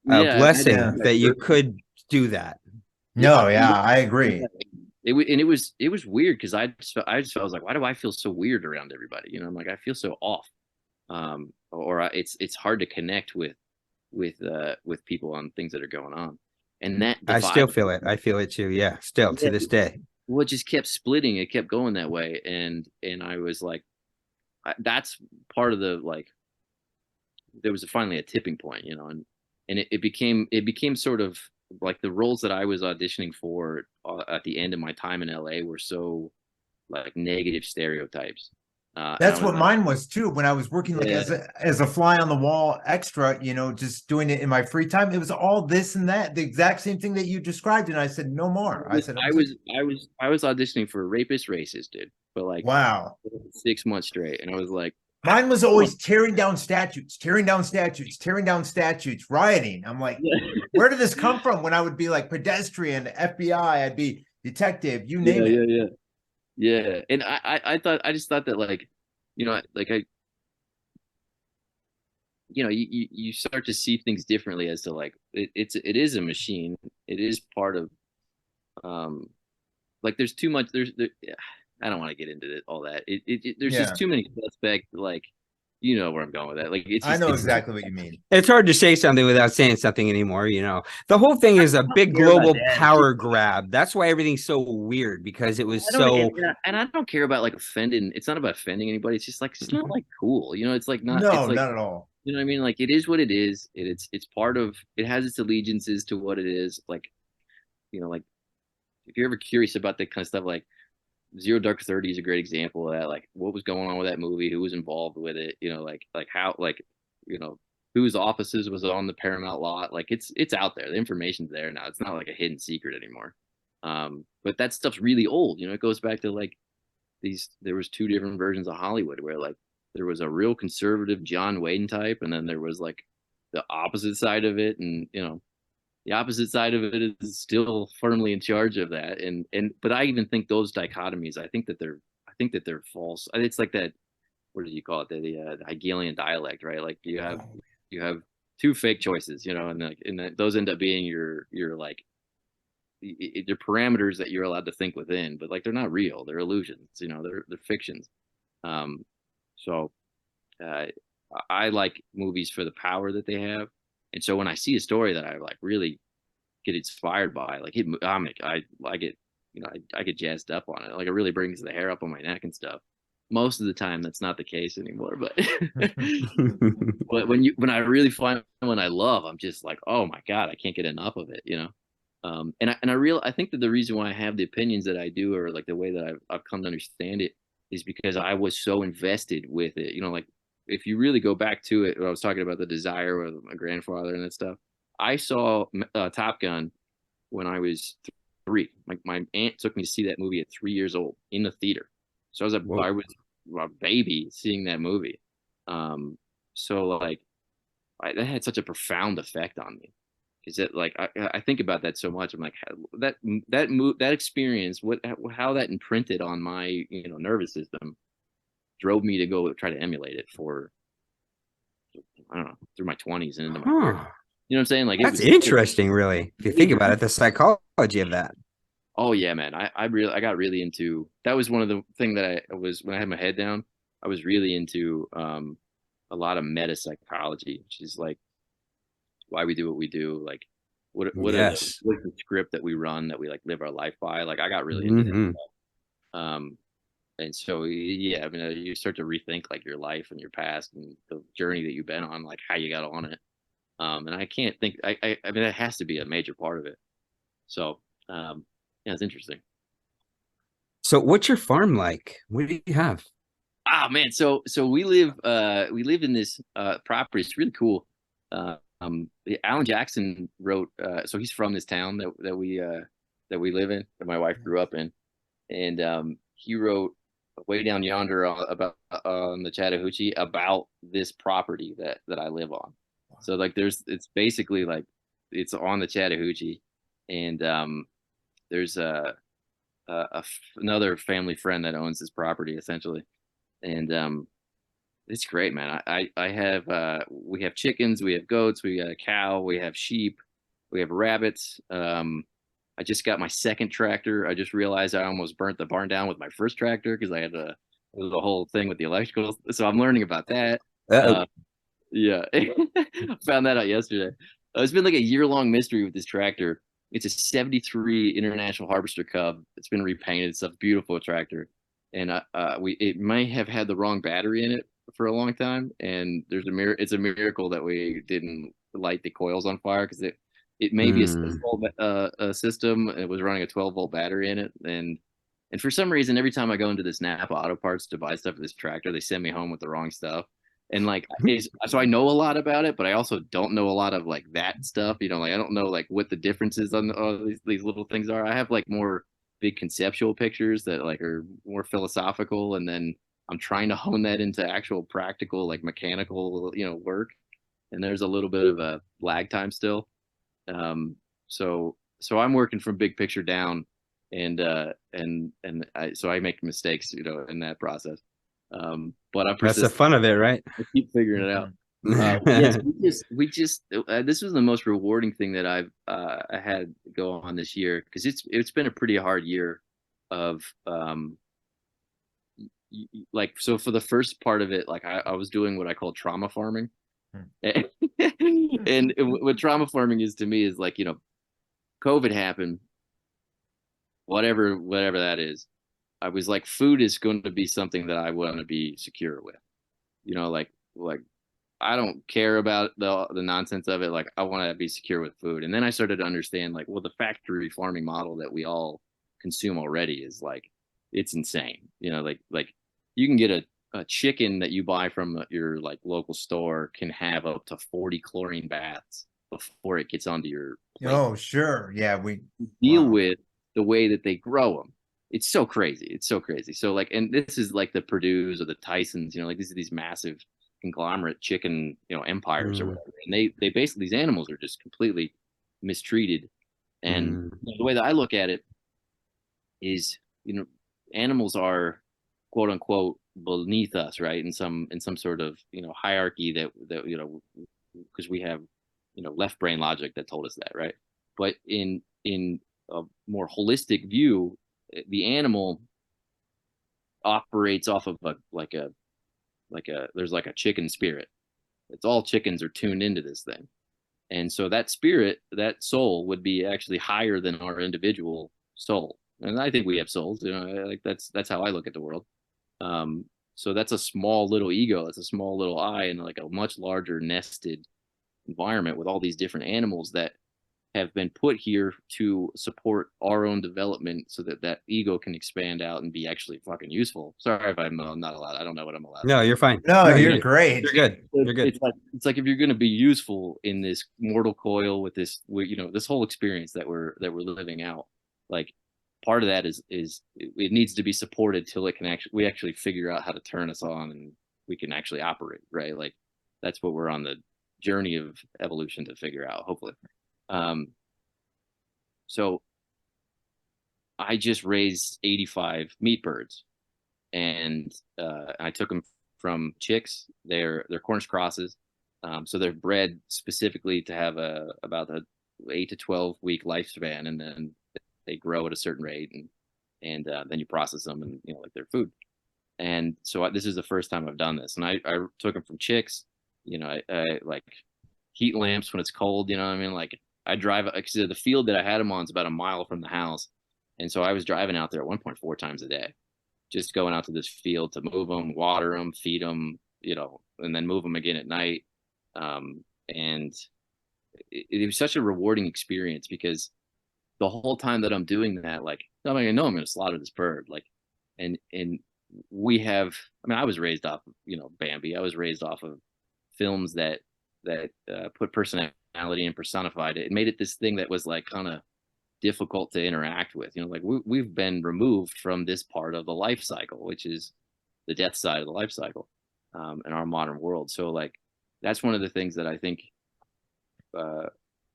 a Yeah, blessing Yeah. that you could do that. No, yeah, yeah, I agree. and it was weird because I just felt, I was like, why do I feel so weird around everybody? You know, I'm like, I feel so off. It's hard to connect with people on things that are going on, and that I divide. still feel it. I feel it too. Yeah, still to Yeah, this day. well, it just kept splitting. It kept going that way, and I was like, that's part of the like. There was finally a tipping point, you know, and it became sort of like the roles that I was auditioning for at the end of my time in LA were so like negative stereotypes. And I That's was what like, mine was too. When I was working like yeah, as a fly on the wall extra, you know, just doing it in my free time. It was all this and that, the exact same thing that you described. And I said, no more. I said, I'm sick. I was auditioning for Rapist Racist, dude, for like Wow. 6 months straight, and I was like, Mine was always tearing down statutes, tearing down statutes, tearing down statutes, rioting. I'm like, yeah, where did this come from? When I would be like pedestrian, FBI, I'd be detective, you yeah, name it. yeah, yeah, yeah. And I just thought that like, you know, like you know, you start to see things differently as to like it is a machine. It is part of um like there's too much I don't want to get into all that. There's just Yeah, too many suspect like you know where I'm going with that. Like I know it's exactly what you mean. It's hard to say something without saying something anymore. You know, the whole thing is a big care about global that. power grab. That's why everything's so weird because it was I don't so. and I don't care about like offending. It's not about offending anybody. It's just like it's not like cool. You know, it's like not No, it's like not at all. you know what I mean? Like it is what it is. It's part of it has its allegiances to what it is. Like, you know, like if you're ever curious about that kind of stuff, like Zero Dark 30 is a great example of that. Like what was going on with that movie, who was involved with it, you know, like how like, you know, whose offices was on the Paramount lot. Like it's out there. The information's there now. It's not like a hidden secret anymore. But that stuff's really old. You know, it goes back to like there was two different versions of Hollywood where like there was a real conservative John Wayne type, and then there was like the opposite side of it, and you know the opposite side of it is still firmly in charge of that. And but I even think those dichotomies, I think that they're false. It's like that. What did you call it? The Hegelian dialect, right? Like you have two fake choices, you know, and like those end up being your like they're parameters that you're allowed to think within, but like they're not real. They're illusions. They're fictions. Um, so uh, I like movies for the power that they have, and so when I see a story that I like really get inspired by, like I get I get jazzed up on it. Like it really brings the hair up on my neck and stuff. Most of the time, that's not the case anymore. But but when I really find one I love, I'm just like, oh my god, I can't get enough of it. I think that the reason why I have the opinions that I do, or like the way that I've come to understand it, is because I was so invested with it. Like if you really go back to it, I was talking about the desire with my grandfather and that stuff. I saw Top Gun when I was 3. My aunt took me to see that movie at 3 years old in the theater. So I was a baby seeing that movie. So like that had such a profound effect on me. Is that like I think about that so much. I'm like that experience, how that imprinted on my nervous system, drove me to go try to emulate it for, I don't know, through my 20s and into my 30s. You know what I'm saying? Like That's interesting, really. If you think about it, the psychology of that. Oh yeah, man. I got really into, that was one of the thing that I was, when I had my head down, I was really into a lot of meta psychology, which is like why we do what we do, like Yes. what's the script that we run, that we like live our life by. Like I got really into that stuff. And so yeah, I mean you start to rethink like your life and your past and the journey that you've been on, like how you got on it. And I can't think, I mean that has to be a major part of it. So yeah, it's interesting. So what's your farm like? What do you have? Ah man, so we live in this property. It's really cool. Alan Jackson wrote, so he's from this town that we live in, that my wife grew up in, and he wrote Way Down Yonder about on the Chattahoochee, about this property that I live on. So like it's basically like it's on the Chattahoochee, and there's another family friend that owns this property essentially, and it's great, man. I have we have chickens, we have goats, we got a cow, we have sheep, we have rabbits. I just got my second tractor. I just realized I almost burnt the barn down with my first tractor because I had it was a whole thing with the electrical. So I'm learning about that. Yeah, found that out yesterday. It's been like a year-long mystery with this tractor. It's a '73 International Harvester Cub. It's been repainted. It's a beautiful tractor, and it might have had the wrong battery in it for a long time. And it's a miracle that we didn't light the coils on fire, because it may be a 6-volt system. It was running a 12-volt battery in it, and for some reason, every time I go into this Napa Auto Parts to buy stuff for this tractor, they send me home with the wrong stuff. And like, so I know a lot about it, but I also don't know a lot of like that stuff. Like I don't know like what the differences on all these little things are. I have like more big conceptual pictures that like are more philosophical, and then I'm trying to hone that into actual practical, like mechanical, work. And there's a little bit of a lag time still. So I'm working from big picture down, and so I make mistakes, in that process. But I'm persistent. That's the fun of it, right? I keep figuring it out. Yes, we just this was the most rewarding thing that I had go on this year, because it's been a pretty hard year of like, so for the first part of it, like I was doing what I call trauma farming. And what trauma farming is to me is like, COVID happened, whatever that is. I was like, food is going to be something that I want to be secure with, like I don't care about the nonsense of it. Like I want to be secure with food. And then I started to understand like, well, the factory farming model that we all consume already is like, it's insane. Like you can get a chicken that you buy from your like local store can have up to 40 chlorine baths before it gets onto your plate. Oh, sure. Yeah, we deal with the way that they grow them. It's so crazy. It's so crazy. So like, and this is like the Purdue's or the Tyson's, like these massive conglomerate chicken, empires or whatever. And they basically, these animals are just completely mistreated. And the way that I look at it is, animals are quote unquote beneath us, right? In some sort of, hierarchy that because we have, left brain logic that told us that, right? But in a more holistic view, the animal operates off of there's like a chicken spirit. It's all chickens are tuned into this thing. And so that spirit, that soul would be actually higher than our individual soul. And I think we have souls, like that's how I look at the world. So that's a small little ego. It's a small little I in like a much larger nested environment with all these different animals that have been put here to support our own development so that that ego can expand out and be actually fucking useful. Sorry if I'm not allowed. I don't know what I'm allowed. No, you're fine. No, No, you're great. You're good. You're good. It's like if you're going to be useful in this mortal coil with this, this whole experience that we're living out, like part of that is it needs to be supported till it can we actually figure out how to turn us on and we can actually operate, right? Like that's what we're on the journey of evolution to figure out, hopefully. So I just raised 85 meat birds, and I took them from chicks. They're Cornish crosses, so they're bred specifically to have about a 8 to 12 week lifespan, and then they grow at a certain rate, and then you process them, and like their food. And so this is the first time I've done this, and I took them from chicks. I like heat lamps when it's cold. You know what I mean? Like I drive, because the field that I had them on is about a mile from the house, and so I was driving out there at 1.4 times a day, just going out to this field to move them, water them, feed them, and then move them again at night. And it was such a rewarding experience because the whole time that I'm doing that, like, I mean, I know I'm going to slaughter this bird, like, and we have, I mean, I was raised off of, Bambi. I was raised off of films that put personality and personified it. It made it this thing that was like kind of difficult to interact with. Like we've been removed from this part of the life cycle, which is the death side of the life cycle, in our modern world. So like that's one of the things that I think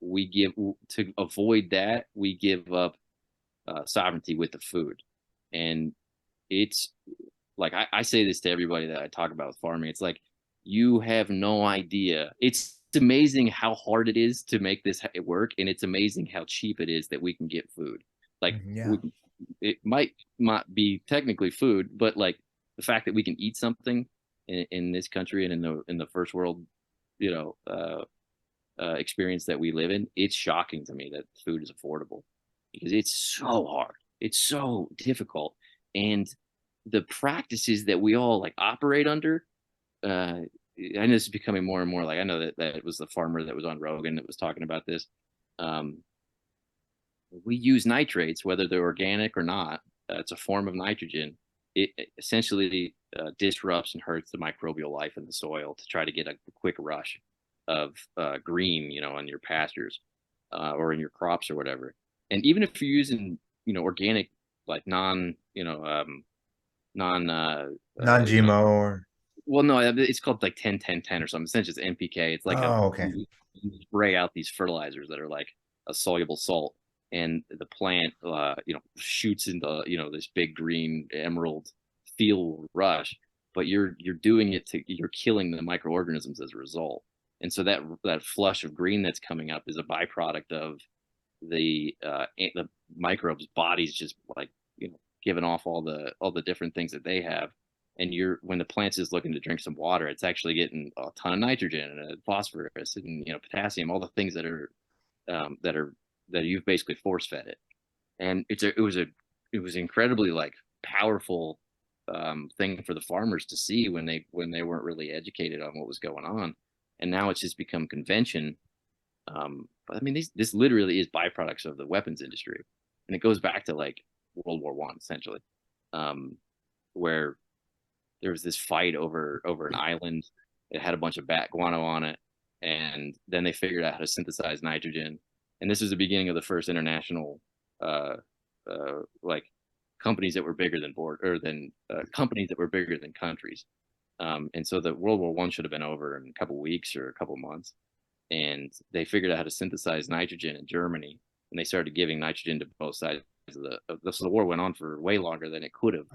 we give to avoid that. We give up sovereignty with the food, and it's like I say this to everybody that I talk about with farming. It's like you have no idea. It's amazing how hard it is to make this work, and it's amazing how cheap it is that we can get food. Like it might not be technically food, but like the fact that we can eat something in this country and in the first world, experience that we live in, it's shocking to me that food is affordable because it's so hard. It's so difficult, and the practices that we all like operate under. I know this is becoming more and more like, I know that it was the farmer that was on Rogan that was talking about this. We use nitrates, whether they're organic or not. It's a form of nitrogen. It essentially disrupts and hurts the microbial life in the soil to try to get a quick rush of green, in your pastures or in your crops or whatever. And even if you're using, organic, like non-GMO or. Well, no, it's called like 10-10-10 or something. Essentially, it's NPK. It's like okay. You spray out these fertilizers that are like a soluble salt, and the plant, shoots into this big green emerald field rush. But you're doing it you're killing the microorganisms as a result. And so that flush of green that's coming up is a byproduct of the microbes' bodies just like giving off all the different things that they have. And when the plant is looking to drink some water, it's actually getting a ton of nitrogen and phosphorus and potassium, all the things that you've basically force fed it. And it was incredibly like powerful thing for the farmers to see when they weren't really educated on what was going on. And now it's just become convention. But I mean, this literally is byproducts of the weapons industry, and it goes back to like World War I essentially, where there was this fight over an island. It had a bunch of bat guano on it, and then they figured out how to synthesize nitrogen. And this was the beginning of the first international, like companies that were bigger than companies that were bigger than countries. And so the World War I should have been over in a couple of weeks or a couple of months. And they figured out how to synthesize nitrogen in Germany, and they started giving nitrogen to both sides so the war went on for way longer than it could have.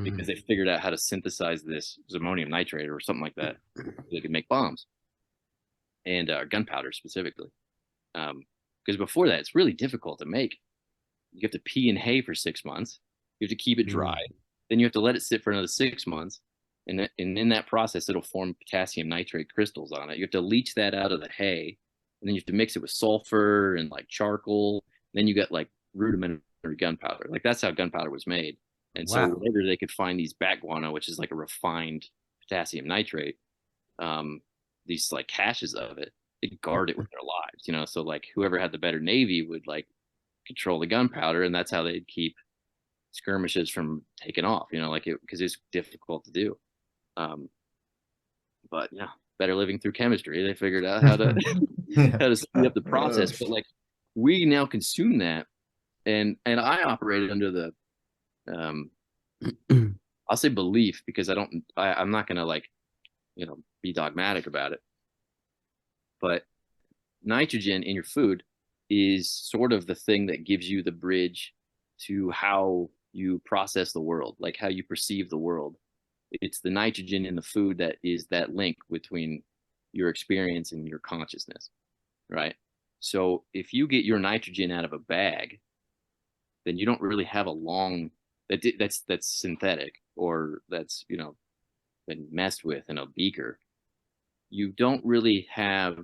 Because they figured out how to synthesize this ammonium nitrate or something like that so they could make bombs and gunpowder specifically. Because before that, it's really difficult to make You have to pee in hay for 6 months. You have to keep it dry. Then you have to let it sit for another 6 months. And in that process, it'll form potassium nitrate crystals on it. You have to leach that out of the hay. And then you have to mix it with sulfur and like charcoal. Then you get like rudimentary gunpowder. Like that's how gunpowder was made. And so Wow. whenever they could find these bat guano, which is like a refined potassium nitrate, these like caches of it, they guard it with their lives, you know. So like whoever had the better navy would like control the gunpowder, and that's how they'd keep skirmishes from taking off, you know, like it because it's difficult to do. Um, but yeah, better living through chemistry. They figured out how to how to speed up the process. But like we now consume that, and I operated under the um I'll say belief because I'm not gonna like, you know, be dogmatic about it. But nitrogen in your food is sort of the thing that gives you the bridge to how you process the world, like how you perceive the world. It's the nitrogen in the food that is that link between your experience and your consciousness, right? So if you get your nitrogen out of a bag, then you don't really have a long that's synthetic or that's, you know, been messed with in a beaker. You don't really have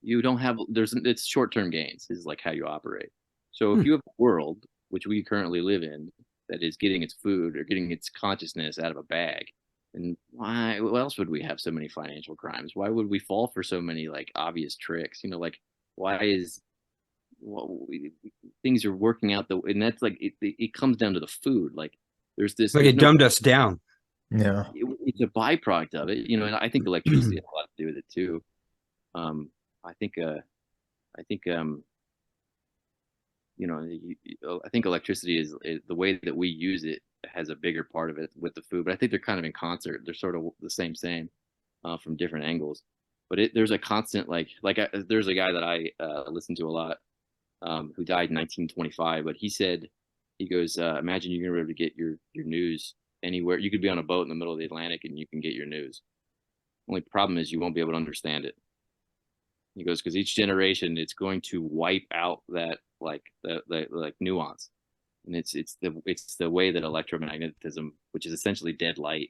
it's short-term gains is like how you operate. So if you have a world which we currently live in that is getting its food or getting its consciousness out of a bag, and why else would we have so many financial crimes? Why would we fall for so many like obvious tricks? You know, like why is things are working out and that's like it comes down to the food. Like Like it dumbed us down. Yeah. It's a byproduct of it, you know, and I think electricity has a lot to do with it too. Um, I think you know, I think electricity is the way that we use it has a bigger part of it with the food, but I think they're kind of in concert. They're sort of the same from different angles. But there's a constant there's a guy that I listen to a lot who died in 1925, but he goes, imagine you're gonna be able to get your news anywhere. You could be on a boat in the middle of the Atlantic and you can get your news. Only problem is you won't be able to understand it. He goes, because each generation it's going to wipe out that the like nuance, and it's the way that electromagnetism, which is essentially dead light,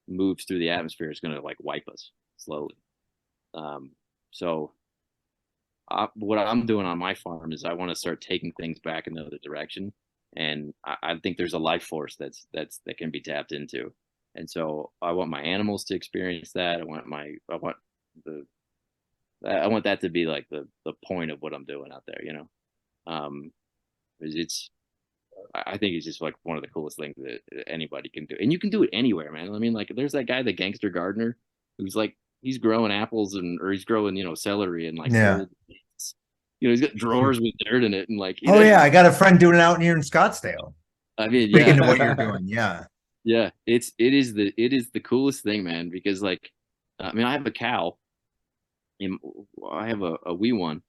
moves through the atmosphere, is going to like wipe us slowly. So what I'm doing on my farm is I want to start taking things back in the other direction, and I think there's a life force that can be tapped into, and so I want my animals to experience that. I want that to be like the point of what I'm doing out there, you know. It's I think it's just like one of the coolest things that anybody can do, and you can do it anywhere, man. I mean, like there's that guy, the gangster gardener, who's like he's growing apples or he's growing, you know, celery and like Yeah. old, you know, he's got drawers with dirt in it and like, Oh yeah, I got a friend doing it out here in Scottsdale. I mean, Speaking yeah, of what you're doing, yeah. yeah, it is the coolest thing, man, because like, I mean, I have a cow, and I have a wee one,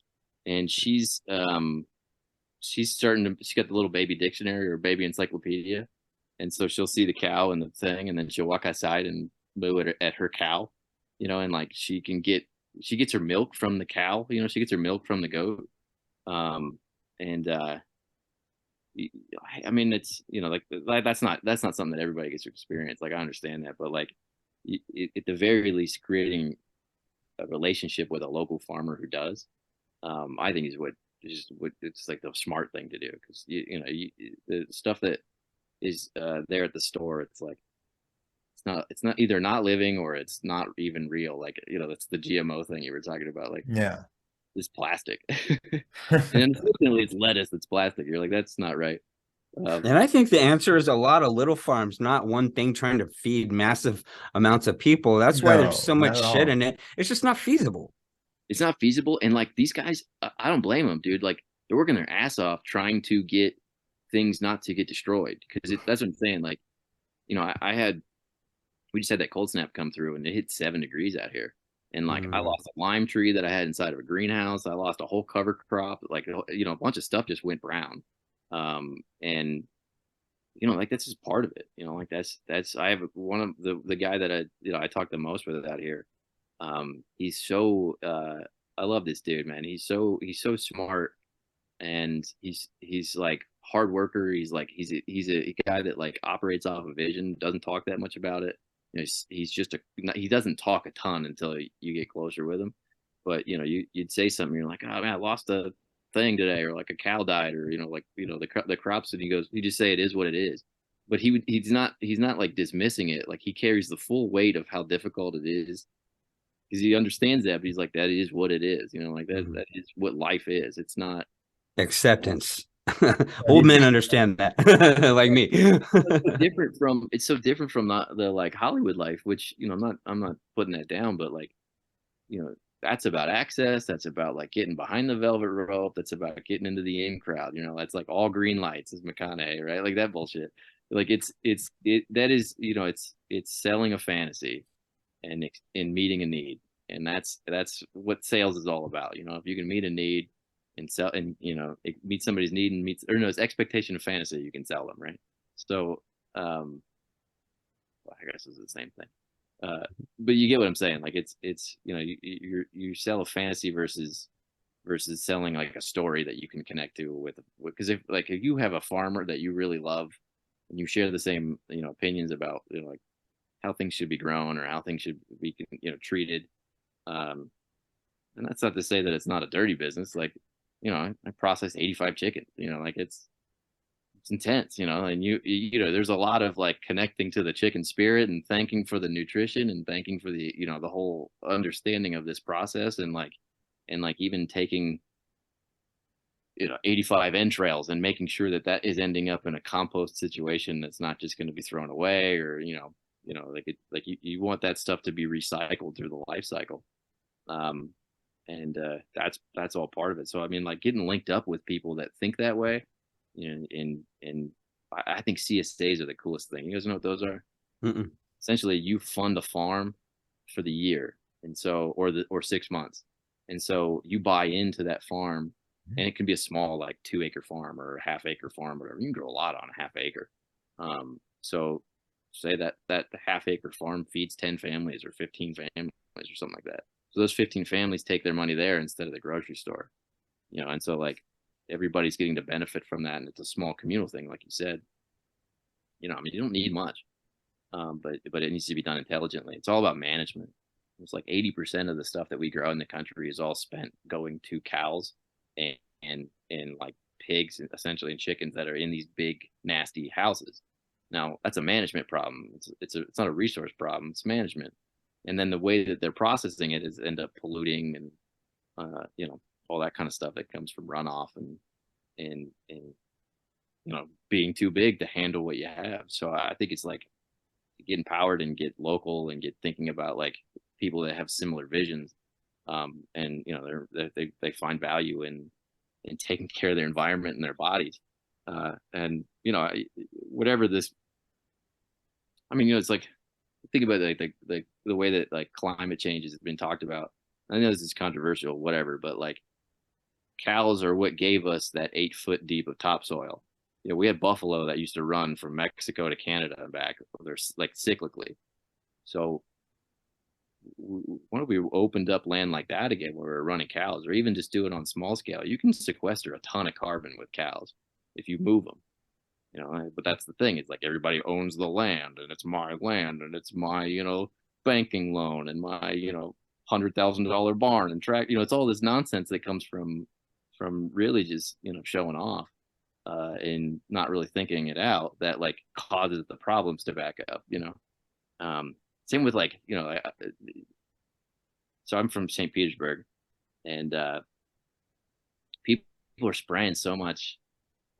and she's starting to she got the little baby dictionary or baby encyclopedia, and so she'll see the cow and the thing, and then she'll walk outside and moo at her cow, you know, and like she gets her milk from the cow, you know, she gets her milk from the goat, and I mean it's, you know, like that's not something that everybody gets to experience. Like I understand that, but like at the very least creating a relationship with a local farmer who does, I think what it's like the smart thing to do, because you know the stuff that is there at the store, it's like it's not either not living or it's not even real. Like, you know, that's the GMO thing you were talking about, like Yeah. this plastic, and unfortunately it's lettuce that's plastic. You're like, that's not right. And I think the answer is a lot of little farms, not one thing trying to feed massive amounts of people. That's why there's No, so not much at shit all. in it. It's just not feasible. It's not feasible, and like these guys, I don't blame them, dude. Like they're working their ass off trying to get things not to get destroyed, because that's what I'm saying. Like, you know, we just had that cold snap come through and it hit 7 degrees out here. And like I lost a lime tree that I had inside of a greenhouse. I lost a whole cover crop. Like, you know, a bunch of stuff just went brown. And you know, like that's just part of it. You know, like that's I have one of the guy that I talk the most with out here. He's so I love this dude, man. He's so smart, and he's like hard worker. He's a guy that like operates off of vision, doesn't talk that much about it. You know, he's just a he doesn't talk a ton until you get closer with him. But you know, you'd say something, you're like, oh man, I lost a thing today, or like a cow died, or you know, like you know the crops, and he goes, you just say it is what it is. But he's not like dismissing it. Like he carries the full weight of how difficult it is because he understands that. But he's like, that is what it is. You know, like that is what life is. It's not Acceptance. Old men understand that, like me. it's so different from the like Hollywood life, which you know I'm not putting that down, but like you know that's about access, that's about like getting behind the velvet rope, that's about getting into the in crowd, you know, that's like all green lights is McConaughey, right? Like that bullshit. Like it that is, you know, it's selling a fantasy and meeting a need, and that's what sales is all about. You know, if you can meet a need and sell, and you know, meet somebody's need and meets, or no, it's expectation of fantasy, you can sell them, right? So well, I guess it's the same thing. But you get what I'm saying. Like it's you know, you sell a fantasy versus selling like a story that you can connect to with, because if you have a farmer that you really love and you share the same, you know, opinions about, you know, like how things should be grown or how things should be, you know, treated. Um, and that's not to say that it's not a dirty business. Like, you know, I process 85 chickens, you know, like it's intense, you know, and you know, there's a lot of like connecting to the chicken spirit and thanking for the nutrition and thanking for the, you know, the whole understanding of this process, and like even taking, you know, 85 entrails and making sure that that is ending up in a compost situation that's not just going to be thrown away, or you know, like you want that stuff to be recycled through the life cycle. um and that's all part of it. So I mean, like getting linked up with people that think that way, you know, and I think CSAs are the coolest thing. You guys know what those are? Mm-mm. Essentially, you fund a farm for the year, and so or 6 months, and so you buy into that farm, and it can be a small like 2 acre farm or a half-acre farm, whatever. You can grow a lot on a half-acre. So say that half-acre farm feeds 10 families or 15 families or something like that. So those 15 families take their money there instead of the grocery store, you know, and so like everybody's getting to benefit from that, and it's a small communal thing, like you said. You know, I mean, you don't need much, but it needs to be done intelligently. It's all about management. It's like 80% of the stuff that we grow in the country is all spent going to cows and and like pigs, essentially, and chickens that are in these big nasty houses. Now that's a management problem. It's not a resource problem. It's management. And then the way that they're processing it is end up polluting, and you know, all that kind of stuff that comes from runoff, and you know, being too big to handle what you have. So I think it's like get empowered and get local and get thinking about like people that have similar visions. And you know, they find value in taking care of their environment and their bodies. And you know, whatever this, I mean, you know, it's like think about like the way that like climate change has been talked about. I know this is controversial, whatever, but like cows are what gave us that 8 foot deep of topsoil. You know, we had buffalo that used to run from Mexico to Canada and back. They're like cyclically. So when we opened up land like that again, where we're running cows, or even just do it on small scale, you can sequester a ton of carbon with cows if you move them. You know, but that's the thing. It's like everybody owns the land, and it's my land, and it's my, you know, banking loan, and my, you know, $100,000 barn and track. You know, it's all this nonsense that comes from really just, you know, showing off, and not really thinking it out, that like causes the problems to back up. You know, same with like, you know, so I'm from St. Petersburg, and people are spraying so much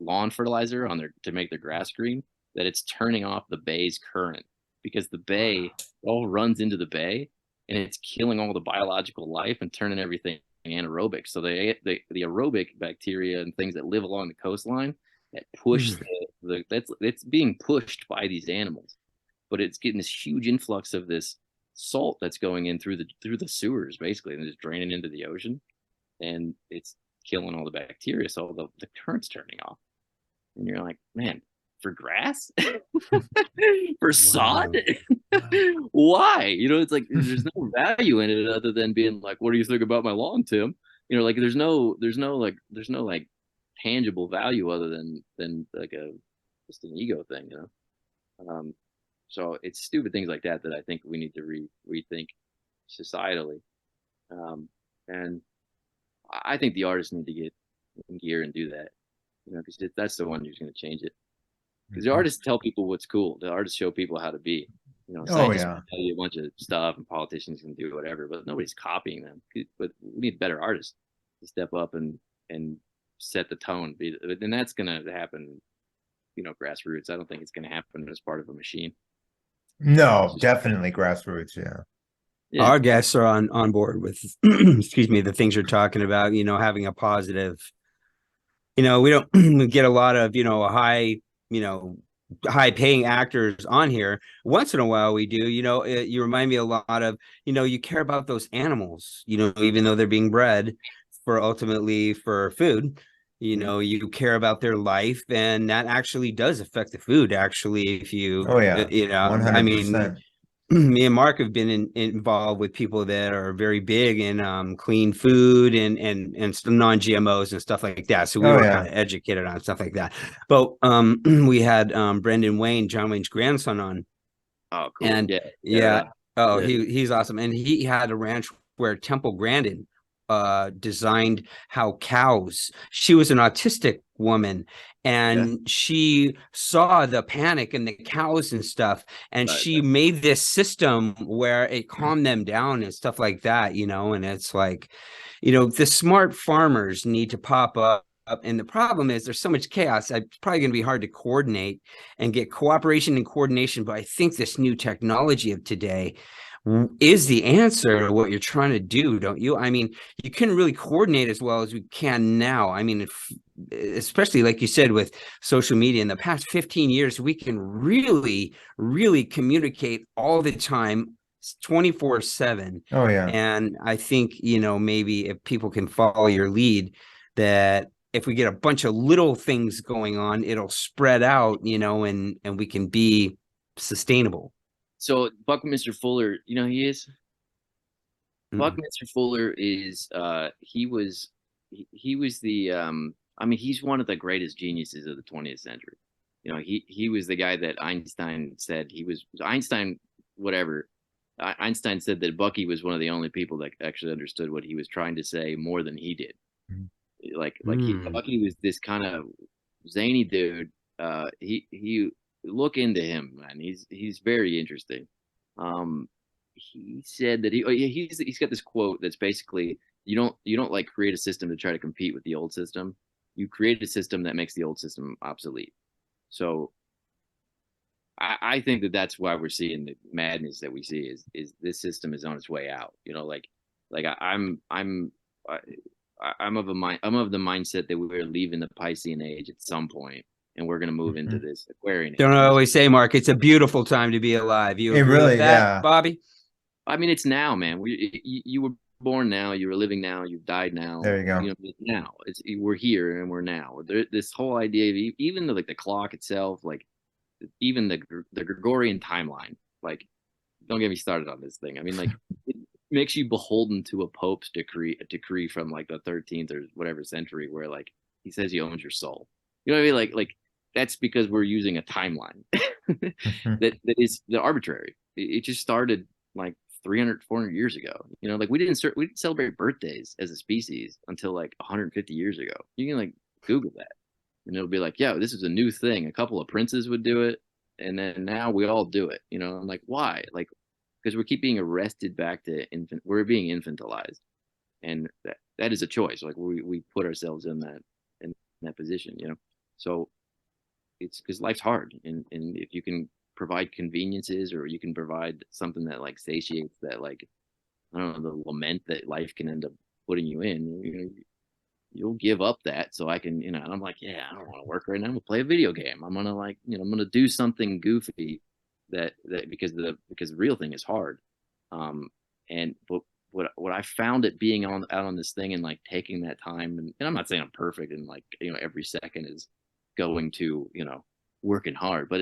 lawn fertilizer on their to make their grass green that it's turning off the bay's current, because the bay all runs into the bay, and it's killing all the biological life and turning everything anaerobic. So the aerobic bacteria and things that live along the coastline that push that's it's being pushed by these animals, but it's getting this huge influx of this salt that's going in through the sewers basically, and just draining into the ocean, and it's killing all the bacteria. So the current's turning off, and you're like, man, for grass, for sod. Wow. Why? You know, it's like there's no value in it other than being like, what do you think about my lawn, Tim? You know, like there's no like tangible value other than like a just an ego thing, you know. So it's stupid things like that that I think we need to rethink societally. And I think the artists need to get in gear and do that, you know, because that's the one who's going to change it. Because the artists tell people what's cool. The artists show people how to be. You know, Oh scientists yeah. can tell you a bunch of stuff, and politicians can do whatever, but nobody's copying them. But we need better artists to step up and set the tone. And that's going to happen, you know, grassroots. I don't think it's going to happen as part of a machine. No, definitely grassroots. Yeah. Yeah. Our guests are on board with, excuse me, the things you're talking about. You know, having a positive. You know, we don't we get a lot of high paying actors on here. Once in a while we do. You know, you remind me a lot of, you care about those animals, even though they're being bred for ultimately for food. You care about their life, and that actually does affect the food. Actually, if you, Oh yeah. I mean, 100%. me and Mark have been involved with people that are very big in clean food and non-GMOs and stuff like that. So we Oh were yeah. kind of educated on stuff like that. But we had Brendan Wayne, John Wayne's grandson, on. Oh, cool. And Yeah. oh, Yeah. he's awesome. And he had a ranch where Temple Grandin designed how cows. She was an autistic woman, and she saw the panic in the cows and stuff, and she made this system where it calmed them down and stuff like that. And it's like, the smart farmers need to pop up. And the problem is there's so much chaos. It's probably going to be hard to coordinate and get cooperation and coordination. But I think this new technology of today is the answer to what you're trying to do, don't you? I mean, you couldn't really coordinate as well as we can now. I mean, especially like you said, with social media in the past 15 years, we can really, really communicate all the time, 24/7. Oh yeah. And I think, maybe if people can follow your lead, that if we get a bunch of little things going on, it'll spread out, and we can be sustainable. So Buckminster Fuller, you know who he is? Buckminster Fuller is he was the I mean, he's one of the greatest geniuses of the 20th century. You know, he was the guy that Einstein said Einstein, whatever. Einstein said that Bucky was one of the only people that actually understood what he was trying to say more than he did. Bucky was this kind of zany dude. He look into him, man. He's very interesting. He said that he's got this quote that's basically you don't like create a system to try to compete with the old system. You create a system that makes the old system obsolete. So I think that that's why we're seeing the madness that we see is this system is on its way out. You know, I'm of the mindset that we're leaving the Piscean age at some point, and we're going to move into this Aquarian age. Don't I always say, Mark, it's a beautiful time to be alive. You agree really, with that, yeah. Bobby? I mean, it's now, man. You were born now, you were living now, you've died now. There you go. You know, now we're here and we're now. This whole idea of even the clock itself, like even the Gregorian timeline, like don't get me started on this thing. I mean, like it makes you beholden to a pope's a decree from like the 13th or whatever century, where like he says he owns your soul. You know what I mean? Like that's because we're using a timeline that is the arbitrary. It just started like 300, 400 years ago. You know, like we didn't celebrate birthdays as a species until like 150 years ago. You can like Google that, and it'll be like, yeah, this is a new thing. A couple of princes would do it, and then now we all do it. You know, I'm like, why? Like, because we keep being arrested back to infant. We're being infantilized, and that is a choice. Like we put ourselves in that position. You know, so it's because life's hard, and if you can provide conveniences or you can provide something that like satiates that, like, I don't know, the lament that life can end up putting you in, you'll give up that so I can, and I'm like, yeah, I don't want to work right now. I'm gonna play a video game. I'm gonna like, I'm gonna do something goofy that because the real thing is hard. But what I found it being out on this thing and like taking that time, and I'm not saying I'm perfect and like, every second is going to, working hard, but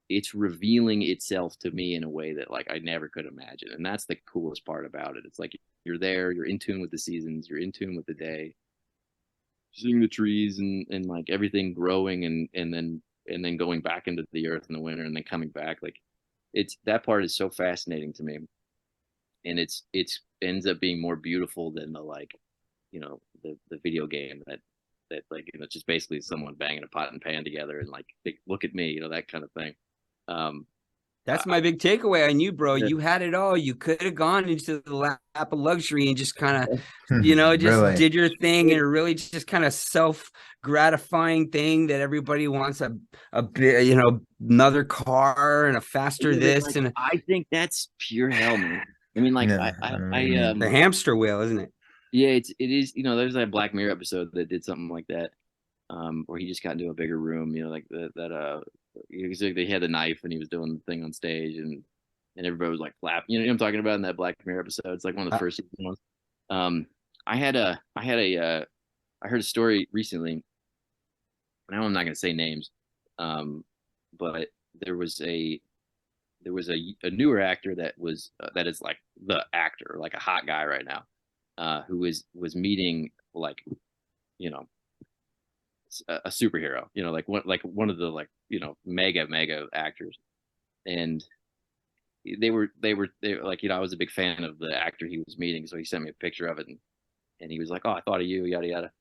it's revealing itself to me in a way that like I never could imagine. And that's the coolest part about it. It's like you're there, you're in tune with the seasons, you're in tune with the day, seeing the trees and like everything growing and then going back into the earth in the winter and then coming back. Like it's that part is so fascinating to me. And it's ends up being more beautiful than the like, the video game that like, just basically someone banging a pot and pan together and like, look at me, that kind of thing. That's my big takeaway on you, bro. Yeah. You had it all. You could have gone into the lap of luxury and just kind of, just Really? did your thing, and really just kind of self-gratifying thing that everybody wants a bit, another car and a faster this Like, and I think that's pure hell, man. I mean, like Yeah, the hamster wheel, isn't it? yeah, it is. There's that Black Mirror episode that did something like that, where he just got into a bigger room. Like they had the knife and he was doing the thing on stage and everybody was like clapping. You know what I'm talking about in that Black Mirror episode? It's like one of the first ones. I heard a story recently. Now I'm not going to say names, but there was a newer actor that is like the actor, like a hot guy right now, who was meeting like, a superhero, like one of the like, mega actors. And they were like, I was a big fan of the actor he was meeting, so he sent me a picture of it, and he was like, "Oh, I thought of you, yada yada."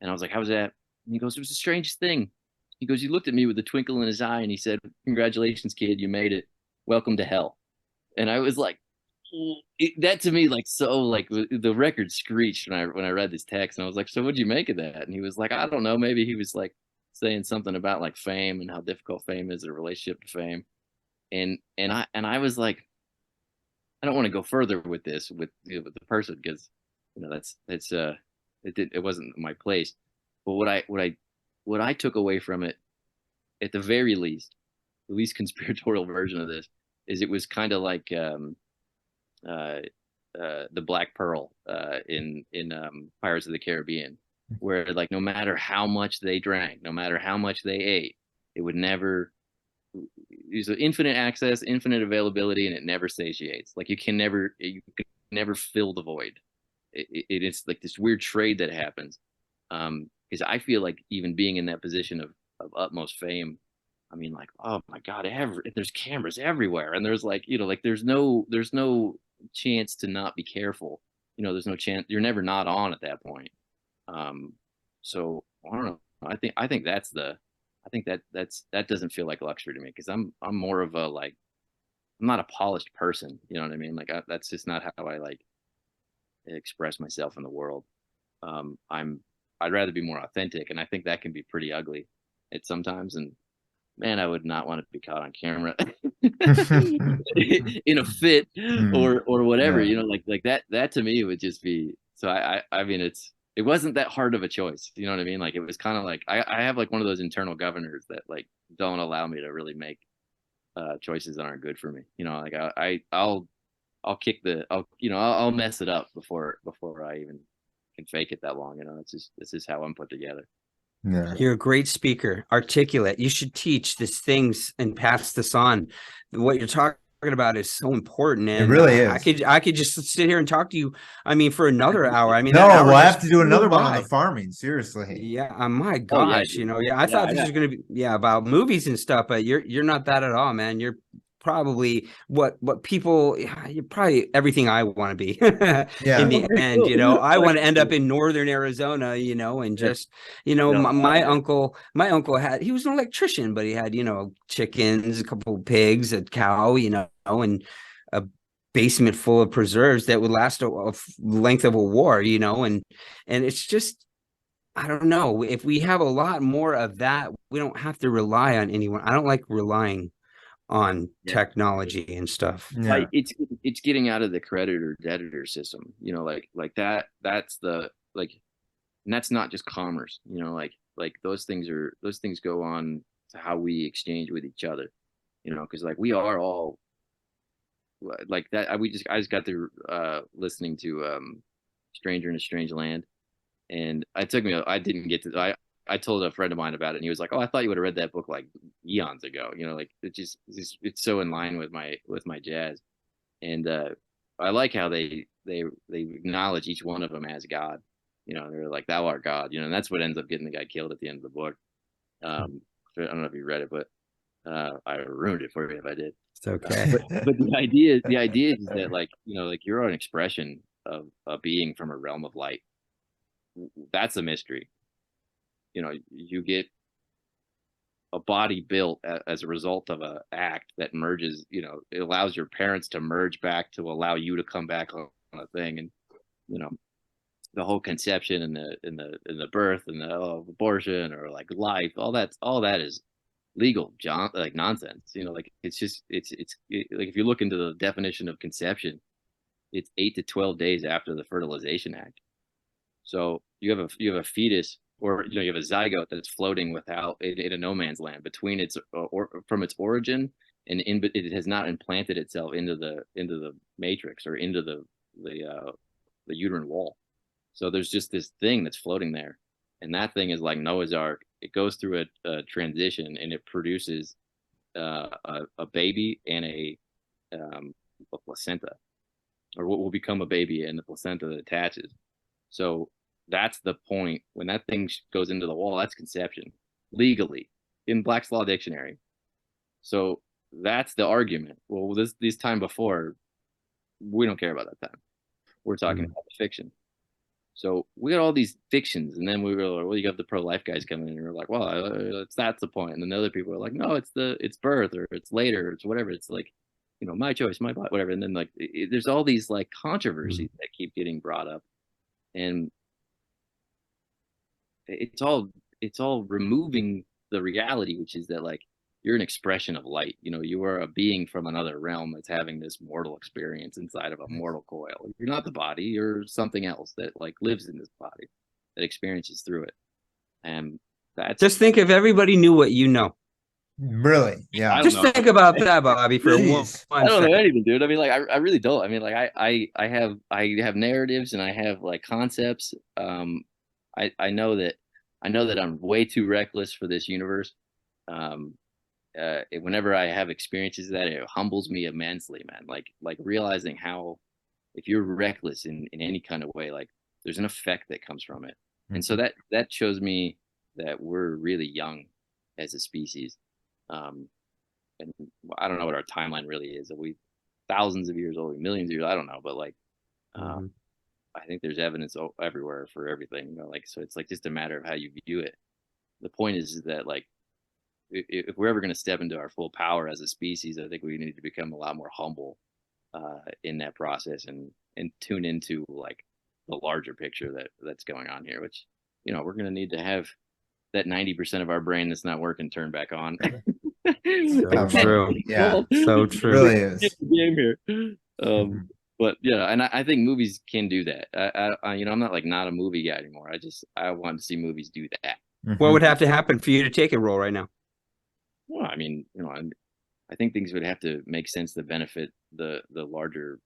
And I was like, "How was that?" And he goes, "It was the strangest thing." He goes, "He looked at me with a twinkle in his eye and he said, 'Congratulations, kid, you made it. Welcome to hell.'" And I was like, that to me, like, so like the record screeched when I read this text, and I was like, "So what'd you make of that?" And he was like, "I don't know, maybe he was like saying something about like fame and how difficult fame is, a relationship to fame." And I was like, I don't want to go further with this with the person, because it wasn't my place. But what I took away from it, at the very least, the least conspiratorial version of this, is it was kind of like uh, the Black Pearl in Pirates of the Caribbean, where like no matter how much they drank, no matter how much they ate, it would never. There's infinite access, infinite availability, and it never satiates. Like you can never fill the void. It's like this weird trade that happens. Because I feel like even being in that position of utmost fame, I mean, like, oh my God, there's cameras everywhere, and there's like, like there's no chance to not be careful. There's no chance, you're never not on at that point. So I don't know. I think that doesn't feel like luxury to me, because I'm more of a like, I'm not a polished person. You know what I mean? Like that's just not how I like express myself in the world. I'd rather be more authentic, and I think that can be pretty ugly at sometimes. And man, I would not want to be caught on camera in a fit or whatever. Yeah. Like that to me would just be. So I mean, it wasn't that hard of a choice. You know what I mean? Like it was kind of like I have like one of those internal governors that like don't allow me to really make choices that aren't good for me. Like I'll kick I'll mess it up before I even can fake it that long. This is how I'm put together. Yeah. You're a great speaker, articulate. You should teach these things and pass this on. What you're talking about is so important, and It really is. I could just sit here and talk to you. I mean, for another hour. I mean, No, that hour we'll have just to do another flew one on by. the farming. Seriously. Yeah, my Oh yeah, gosh, dude. I thought this was gonna be about movies and stuff, but you're not that at all, man. You're probably what people, you're probably everything I want to be Yeah. in the end. Cool. I want to end up in northern Arizona, and just my uncle he was an electrician, but he had chickens, a couple of pigs, a cow, and a basement full of preserves that would last a length of a war, and it's just, I don't know, if we have a lot more of that, we don't have to rely on anyone. I don't like relying on technology and stuff. Yeah. Like it's getting out of the creditor debtor system. Like that's the like, and that's not just commerce. Like those things go on to how we exchange with each other. Because like we are all like that. I just got through listening to Stranger in a Strange Land, and it took me. I didn't get to. I I told a friend of mine about it, and he was like, "Oh, I thought you would have read that book like eons ago." You know, like it's so in line with my jazz, and I like how they acknowledge each one of them as God. You know, they're like, "Thou art God," you know, and that's what ends up getting the guy killed at the end of the book. I don't know if you read it, but I ruined it for you if I did. It's okay. But the idea is that, like, you know, like you're an expression of a being from a realm of light. That's a mystery. You know, you get a body built as a result of a act that merges. You know, it allows your parents to merge back to allow you to come back on a thing, and you know, the whole conception and the birth and the abortion or like life, all that is legal, John, like nonsense. You know, like it's just like if you look into the definition of conception, it's 8 to 12 days after the fertilization act. So you have a fetus, or you know, you have a zygote that's floating without in a no man's land between its or from its origin, and it has not implanted itself into the matrix or into the uterine wall. So there's just this thing that's floating there, and that thing is like Noah's Ark. It goes through a transition, and it produces a baby and a placenta, or what will become a baby and the placenta that attaches. So that's the point. When that thing goes into the wall, that's conception, legally, in Black's Law Dictionary. So that's the argument. Well, this time before, we don't care about that time. We're talking about the fiction. So we got all these fictions, and then we were like, well, you got the pro-life guys coming in, and we're like, well, that's the point. And then the other people are like, no, it's birth, or it's later, or it's whatever. It's like, you know, my choice, my body, whatever. And then like there's all these like controversies that keep getting brought up, and it's all removing the reality, which is that like you're an expression of light. You know, you are a being from another realm that's having this mortal experience inside of a mortal coil. You're not the body, you're something else that like lives in this body, that experiences through it. And that's Just think if everybody knew what you know. Really? Yeah. Just think about that, Bobby, for one I don't know second. anything, dude. I mean, like, I really don't. I mean, like, I have narratives, and I have like concepts. I know that I'm way too reckless for this universe. Whenever I have experiences of that, it humbles me immensely, man. Like realizing how, if you're reckless in any kind of way, like there's an effect that comes from it. And so that shows me that we're really young as a species. And I don't know what our timeline really is. Are we thousands of years old, millions of years? I don't know, but like, I think there's evidence everywhere for everything. You know, like, so it's like just a matter of how you view it. The point is that like, if we're ever going to step into our full power as a species, I think we need to become a lot more humble in that process, and tune into like the larger picture that's going on here, which, you know, we're going to need to have that 90% of our brain that's not working turned back on. So true. Yeah. So true. Really is. Game here. But yeah, and I think movies can do that. I you know, I'm not like not a movie guy anymore. I want to see movies do that. What would have to happen for you to take a role right now? Well, I mean, you know, I think things would have to make sense to benefit the larger.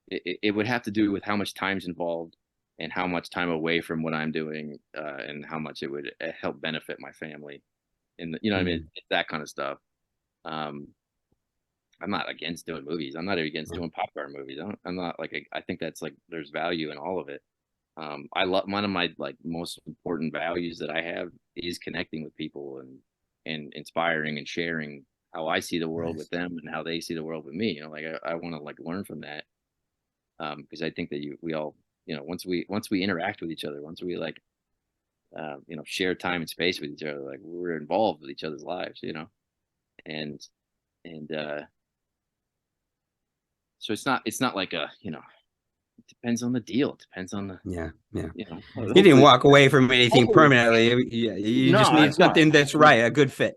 It would have to do with how much time's involved, and how much time away from what I'm doing, and how much it would help benefit my family, and you know what I mean, that kind of stuff. I'm not against doing movies. I'm not against doing popcorn movies. I'm not like, I think that's like, there's value in all of it. I love, one of my like most important values that I have is connecting with people, and inspiring and sharing how I see the world with them, and how they see the world with me. You know, like I want to like learn from that, because I think that we all, you know, once we interact with each other, once we like, you know, share time and space with each other, like we're involved with each other's lives, you know, and so it's not like a, you know, it depends on the deal. It depends on the, yeah. you know, You didn't walk away from anything permanently. You just need something that's right, a good fit.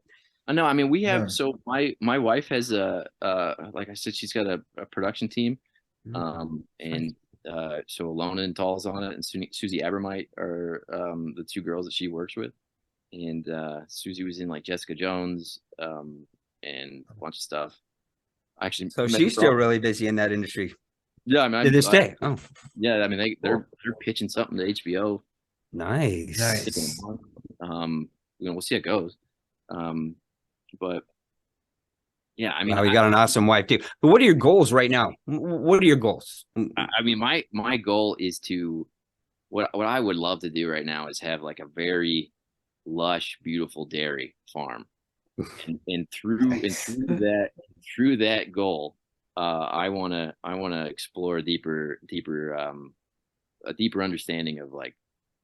No, I mean, we have, so my wife has like I said, she's got a production team, and so Alona and Tall's on it, and Susie Abermite are the two girls that she works with, and Susie was in like Jessica Jones, and a bunch of stuff. Actually, so she's still really busy in that industry. Yeah, I mean, to this day. Oh, yeah, I mean, they're pitching something to HBO Nice. We'll see how it goes. But yeah, I mean, Wow, you got an awesome wife too. But what are your goals right now? What are your goals? I mean, my goal is to what I would love to do right now is have like a very lush, beautiful dairy farm, and through that goal, I wanna explore a deeper understanding of like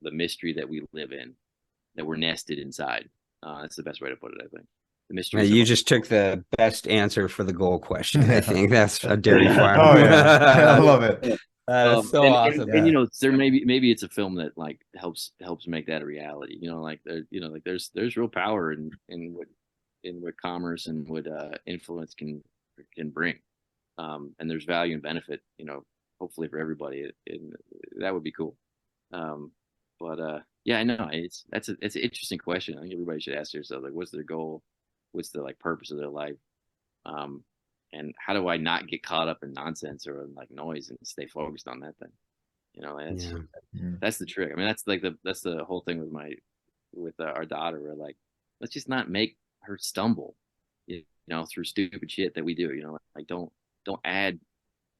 the mystery that we live in, that we're nested inside. That's the best way to put it, I think. The Now, mysteries of you just took the best answer for the goal question. I Yeah. think that's a dairy farm. Oh yeah, I love it. That's so awesome. and there maybe it's a film that like helps make that a reality. Like there's real power in what commerce and what influence can bring, and there's value and benefit. Hopefully for everybody, and that would be cool. But yeah, I know it's an interesting question. I think everybody should ask themselves like, what's their goal? What's the like purpose of their life? Um, and how do I not get caught up in nonsense or like noise and stay focused on that thing? That's the trick. I mean, that's the whole thing with our daughter. We're like, let's just not make her stumble, through stupid shit that we do. Like don't add.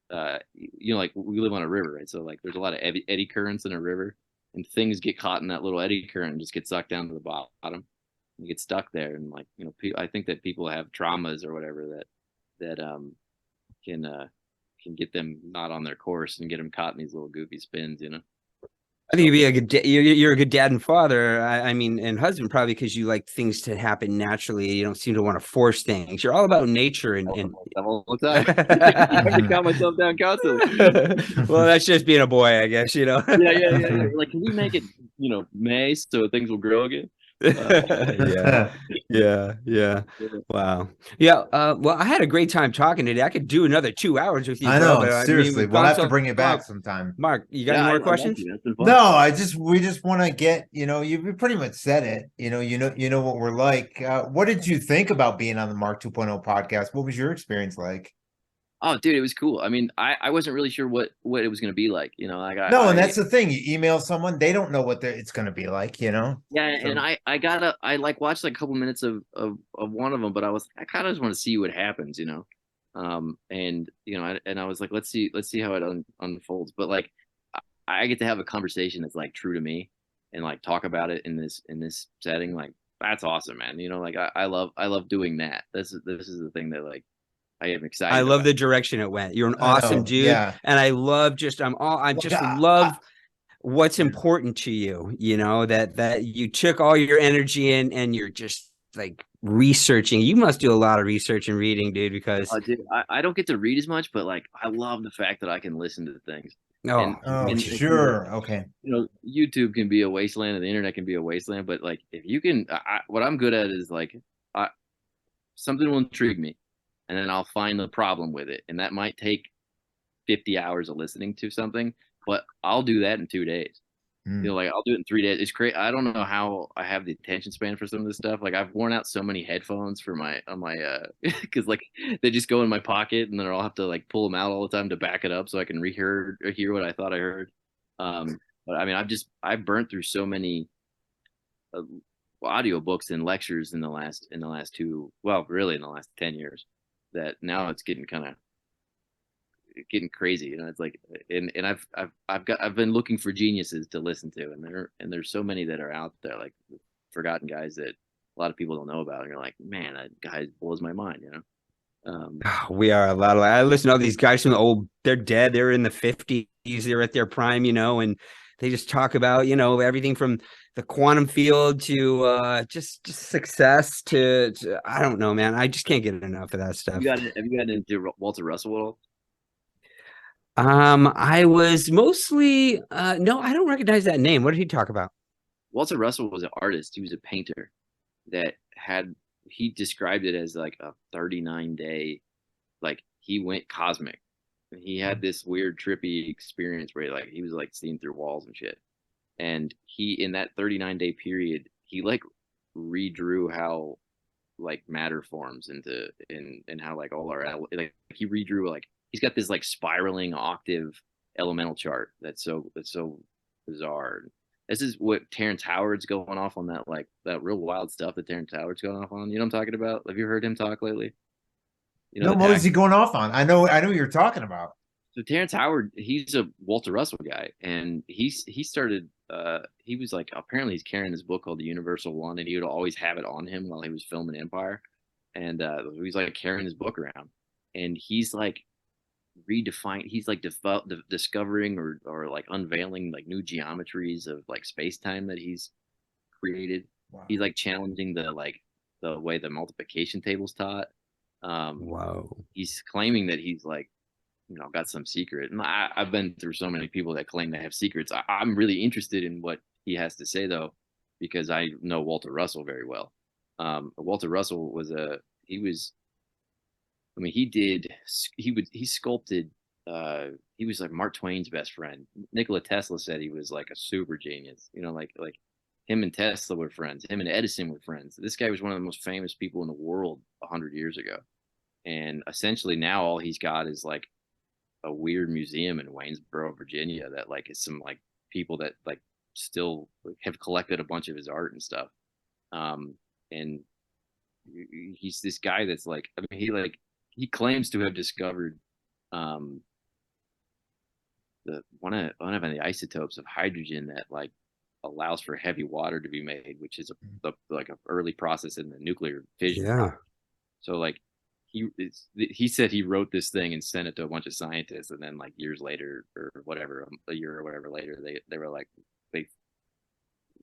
Like we live on a river, right? So like, there's a lot of eddy currents in a river, and things get caught in that little eddy current and just get sucked down to the bottom. You get stuck there, and like I think that people have traumas or whatever that can get them not on their course and get them caught in these little goofy spins. I think you'd be a good you're a good dad and father. I mean, and husband probably because you like things to happen naturally. You don't seem to want to force things. You're all about nature and all the time. I have to calm myself down constantly. Well, that's just being a boy, I guess. Yeah. Like, can we make it, May so things will grow again? Yeah. Wow. Yeah. Well, I had a great time talking today. I could do another 2 hours with you. I know. But Seriously, we'll have to bring it back sometime. Mark, you got any more questions? No, we just want to get, you pretty much said it. You know what we're like. What did you think about being on the Mark 2.0 podcast? What was your experience like? Oh, dude, it was cool. I mean, I wasn't really sure what it was going to be like, like and that's the thing. You email someone, they don't know what it's going to be like, Yeah, so. and I like watched like a couple minutes of one of them, but I kind of just want to see what happens, and I was like, let's see how it unfolds. But like, I get to have a conversation that's like true to me, and like talk about it in this setting. Like, that's awesome, man. Like I love doing that. This is the thing that like I am excited. I love the direction it went. You're an awesome dude, yeah. and I love love what's important to you. That you took all your energy in, and you're just like researching. You must do a lot of research and reading, dude. Because dude, I don't get to read as much, but like I love the fact that I can listen to things. Sure. Okay. YouTube can be a wasteland, and the internet can be a wasteland. But like, if you can, what I'm good at is like, something will intrigue me, and then I'll find the problem with it. And that might take 50 hours of listening to something, but I'll do that in 2 days. Like I'll do it in 3 days. It's great. I don't know how I have the attention span for some of this stuff. Like I've worn out so many headphones for my because like they just go in my pocket, and then I'll have to like pull them out all the time to back it up so I can hear what I thought I heard. But I mean, I've burnt through so many audiobooks and lectures in the last 10 years, that now it's getting crazy. It's like, and I've been looking for geniuses to listen to, and there's so many that are out there, like forgotten guys that a lot of people don't know about, and you're like, man, that guy blows my mind. We are a lot of. I listen to all these guys from the old. They're dead. They're in the 50s. They're at their prime, and they just talk about everything from the quantum field to just success to I don't know, man. I just can't get enough of that stuff. Have you gotten into Walter Russell at all? I was mostly no, I don't recognize that name. What did he talk about? Walter Russell was an artist. He was a painter that he described it as like a 39-day, like he went cosmic. He had this weird trippy experience where he was like seeing through walls and shit. And he, in that 39-day period, he like redrew how like matter forms and how like all our, like he redrew, like he's got this like spiraling octave elemental chart that's so bizarre. This is what Terrence Howard's going off on, that like that real wild stuff that Terrence Howard's going off on. You know what I'm talking about? Have you heard him talk lately? You know No, the what was he hack. going off on? I know what you're talking about. So Terrence Howard, he's a Walter Russell guy, and he started. He was like, apparently he's carrying this book called The Universal One, and he would always have it on him while he was filming Empire, and he's like carrying his book around, and he's like redefine. He's like discovering or like unveiling like new geometries of like space time that he's created. Wow. He's like challenging the way the multiplication table's taught. Wow. He's claiming that he's like, got some secret. And I've been through so many people that claim they have secrets. I'm really interested in what he has to say though, because I know Walter Russell very well. Walter Russell he was, I mean, he sculpted, he was like Mark Twain's best friend. Nikola Tesla said he was like a super genius, like him and Tesla were friends. Him and Edison were friends. This guy was one of the most famous people in the world 100 years ago. And essentially now all he's got is like a weird museum in Waynesboro, Virginia, that like is some like people that like still have collected a bunch of his art and stuff. And he's this guy that's like, I mean, he claims to have discovered the one of the isotopes of hydrogen that like allows for heavy water to be made, which is like an early process in the nuclear fission. Yeah. So like he said he wrote this thing and sent it to a bunch of scientists, and then like years later or whatever, a year or whatever later, they were like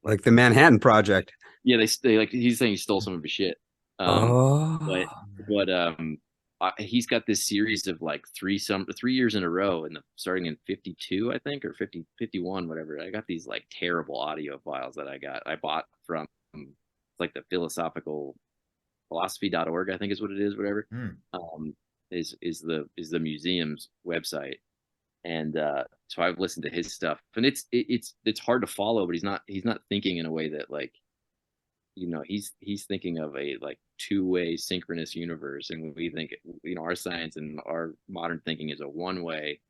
like the Manhattan Project. Yeah, they like, he's saying he stole some of his shit. But he's got this series of like 3 years in a row, and starting in 52, I think, or 51, whatever. I got these like terrible audio files that I bought from like the philosophy.org, I think is what it is, whatever. Is the museum's website. And so I've listened to his stuff, and it's hard to follow, but he's not thinking in a way that like, he's thinking of a like two-way synchronous universe, and when we think, our science and our modern thinking is a one-way,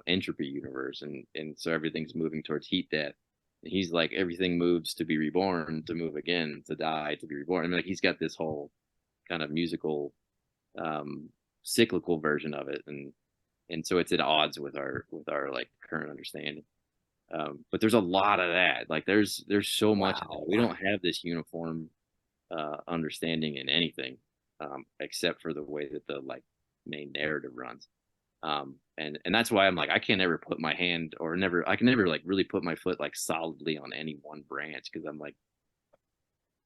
entropy universe, and so everything's moving towards heat death. And he's like, everything moves to be reborn, to move again, to die, to be reborn. I mean, like, he's got this whole kind of musical cyclical version of it, and so it's at odds with our like current understanding. But there's a lot of that. Like there's so much of that. We don't have this uniform understanding in anything, except for the way that the like main narrative runs. And that's why I'm like, I can never like really put my foot like solidly on any one branch, because I'm like,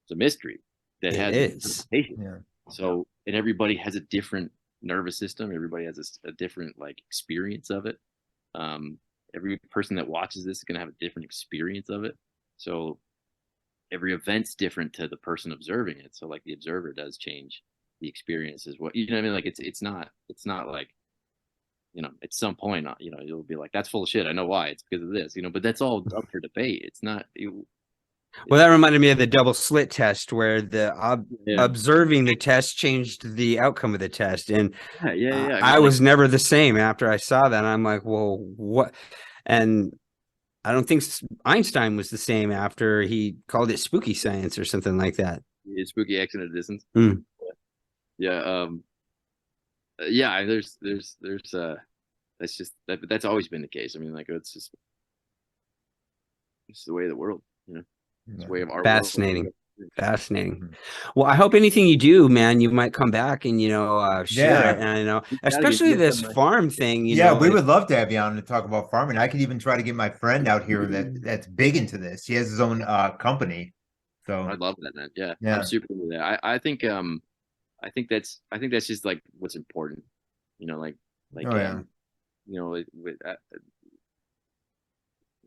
it's a mystery that has Yeah. So, and everybody has a different nervous system. Everybody has a different like experience of it. Every person that watches this is going to have a different experience of it. So every event's different to the person observing it. So like the observer does change the experience as well. You know what I mean? Like it's not like, at some point, you'll be like, that's full of shit. I know why. It's because of this, but that's all up for debate. It's not. Well, that reminded me of the double slit test, where the observing the test changed the outcome of the test. And I was never the same after I saw that. I'm like, well, what? And I don't think Einstein was the same after he called it spooky science or something like that. It's spooky accident distance. Yeah. Yeah. There's that's always been the case. I mean, like, it's the way of the world, It's the way of our fascinating world. Fascinating. Well, I hope anything you do, man, you might come back and share it. And I know, especially this farm thing. We would love to have you on to talk about farming. I could even try to get my friend out here that's big into this. He has his own company. So I love that, man. Yeah, I'm super into that. I think that's just like what's important.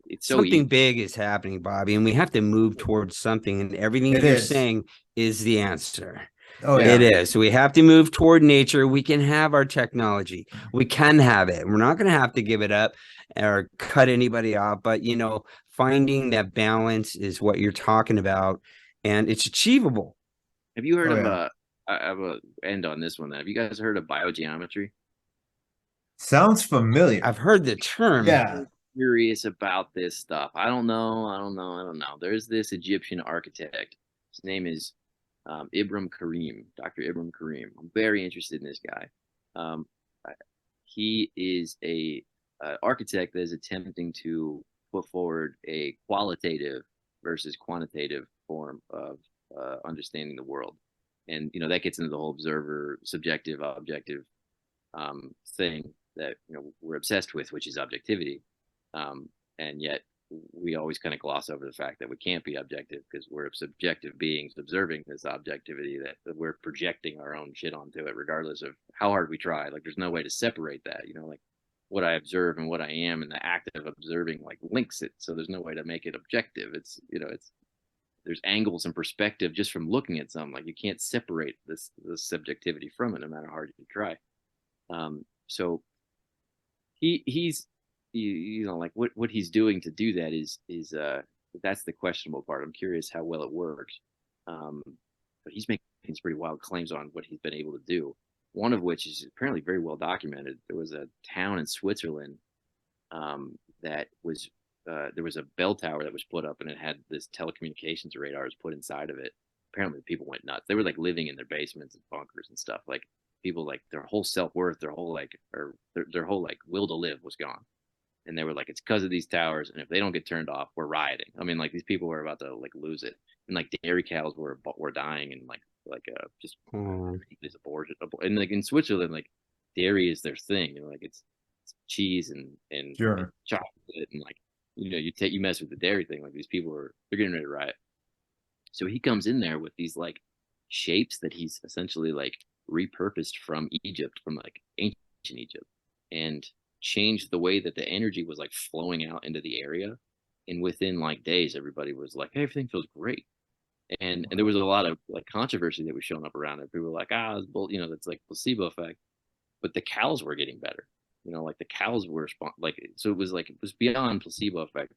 It's so something big is happening, Bobby, and we have to move towards something, and everything you're saying is the answer. It is. So we have to move toward nature. We can have our technology. We can have it. We're not going to have to give it up or cut anybody off, but finding that balance is what you're talking about, and it's achievable. Have you heard of I will end on this one then. Have you guys heard of biogeometry? Sounds familiar. I've heard the term. Yeah. curious about this stuff. I don't know. I don't know. I don't know. There's this Egyptian architect. His name is Ibram Karim, Dr. Ibram Karim. I'm very interested in this guy. Um, he is a architect that is attempting to put forward a qualitative versus quantitative form of understanding the world, and that gets into the whole observer, subjective, objective thing that we're obsessed with, which is objectivity, and yet we always kind of gloss over the fact that we can't be objective because we're subjective beings observing this objectivity that we're projecting our own shit onto it, regardless of how hard we try. Like, there's no way to separate that, like what I observe and what I am, and the act of observing like links it. So there's no way to make it objective. It's there's angles and perspective just from looking at something. Like, you can't separate this subjectivity from it, no matter how hard you try. So he's like what he's doing to do that is that's the questionable part. I'm curious how well it works. But he's making some pretty wild claims on what he's been able to do. One of which is apparently very well documented. There was a town in Switzerland that was there was a bell tower that was put up, and it had this telecommunications radars put inside of it. Apparently, the people went nuts. They were like living in their basements and bunkers and stuff. Like, people, like, their whole self-worth, their whole like, or their whole like will to live was gone. And they were like, it's because of these towers, and if they don't get turned off, we're rioting. I mean, like, these people were about to like lose it, and like dairy cows were dying, and like just this abortion. And like in Switzerland, like, dairy is their thing. Like, it's cheese and Sure. chocolate, and like, you mess with the dairy thing, like, these people they're getting ready to riot. So he comes in there with these like shapes that he's essentially like repurposed from Egypt, from like ancient Egypt, and changed the way that the energy was like flowing out into the area. And within like days, everybody was like, hey, everything feels great. And there was a lot of like controversy that was showing up around it. People were like, that's like placebo effect. But the cows were getting better. Like, the cows were so it was beyond placebo effect,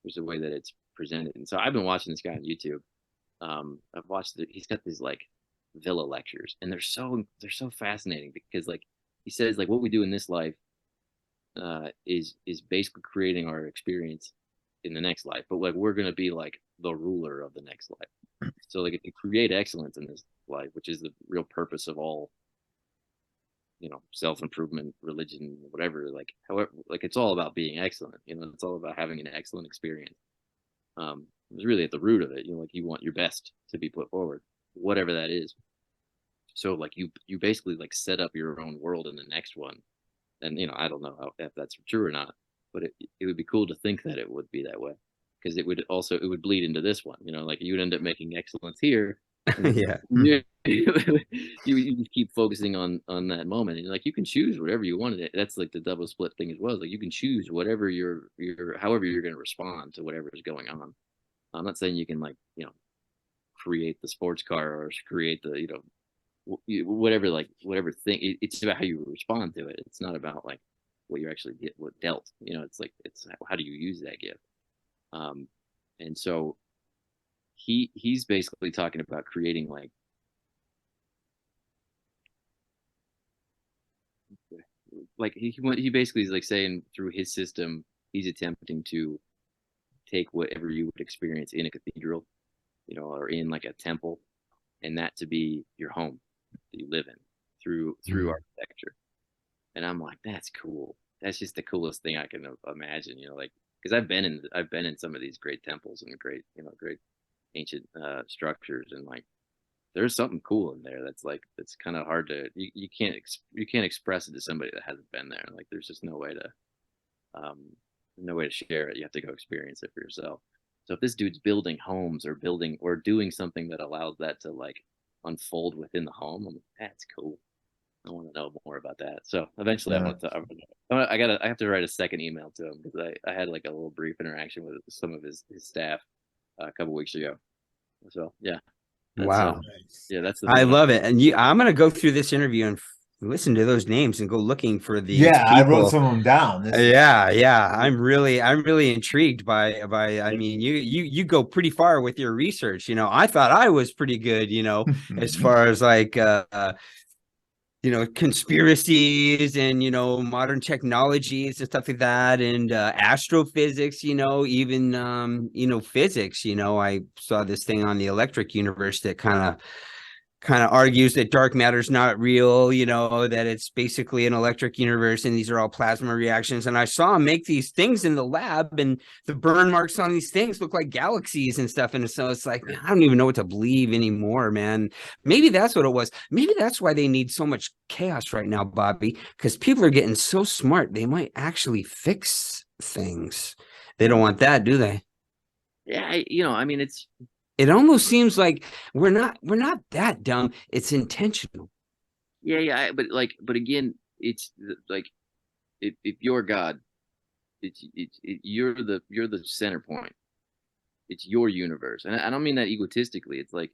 was the way that it's presented. And so I've been watching this guy on YouTube. I've watched he's got these like villa lectures, and they're so fascinating, because like he says, like, what we do in this life is basically creating our experience in the next life, but like, we're gonna be like the ruler of the next life. So like, if you create excellence in this life, which is the real purpose of all self-improvement, religion, whatever, like, however, like, it's all about being excellent. It's all about having an excellent experience. It's really at the root of it. Like, you want your best to be put forward, whatever that is. So like, you basically like set up your own world in the next one. And I don't know if that's true or not, but it would be cool to think that it would be that way, because it would bleed into this one. Like, you would end up making excellence here. Yeah. You keep focusing on that moment, and like, you can choose whatever you want. That's like the double split thing as well. Like, you can choose whatever however you're going to respond to whatever is going on. I'm not saying you can like create the sports car, or create the whatever thing. It's about how you respond to it. It's not about like what you actually get, what dealt. It's like, it's how do you use that gift. And so he's basically talking about creating like he basically is like saying, through his system, he's attempting to take whatever you would experience in a cathedral, or in like a temple, and that to be your home that you live in through architecture. And I'm like, that's cool. That's just the coolest thing I can imagine. Like, because I've been in some of these great temples and great ancient structures, and like, there's something cool in there that's kind of hard to you can't express it to somebody that hasn't been there. Like, there's just no way to share it. You have to go experience it for yourself. So if this dude's building homes, or doing something that allows that to like unfold within the home, I'm like, that's cool. I want to know more about that. So eventually, I have to write a second email to him, because I had like a little brief interaction with some of his staff a couple weeks ago. So yeah. Wow. Yeah, that's the I love it. And I'm going to go through this interview and listen to those names and go looking for these people. I wrote some of them down. Yeah. I'm really intrigued by, I mean, you go pretty far with your research. I thought I was pretty good, as far as like, conspiracies and, modern technologies and stuff like that, and astrophysics, even, physics. I saw this thing on the Electric Universe that kind of argues that dark matter is not real, that it's basically an electric universe and these are all plasma reactions. And I saw him make these things in the lab, and the burn marks on these things look like galaxies and stuff. And so it's like, man, I don't even know what to believe anymore, man. Maybe that's what it was. Maybe that's why they need so much chaos right now, Bobby, because people are getting so smart. They might actually fix things. They don't want that, do they? Yeah, I mean, it almost seems like we're not that dumb. It's intentional. Yeah, but again, it's like if you're God, you're the center point. It's your universe, and I don't mean that egotistically. It's like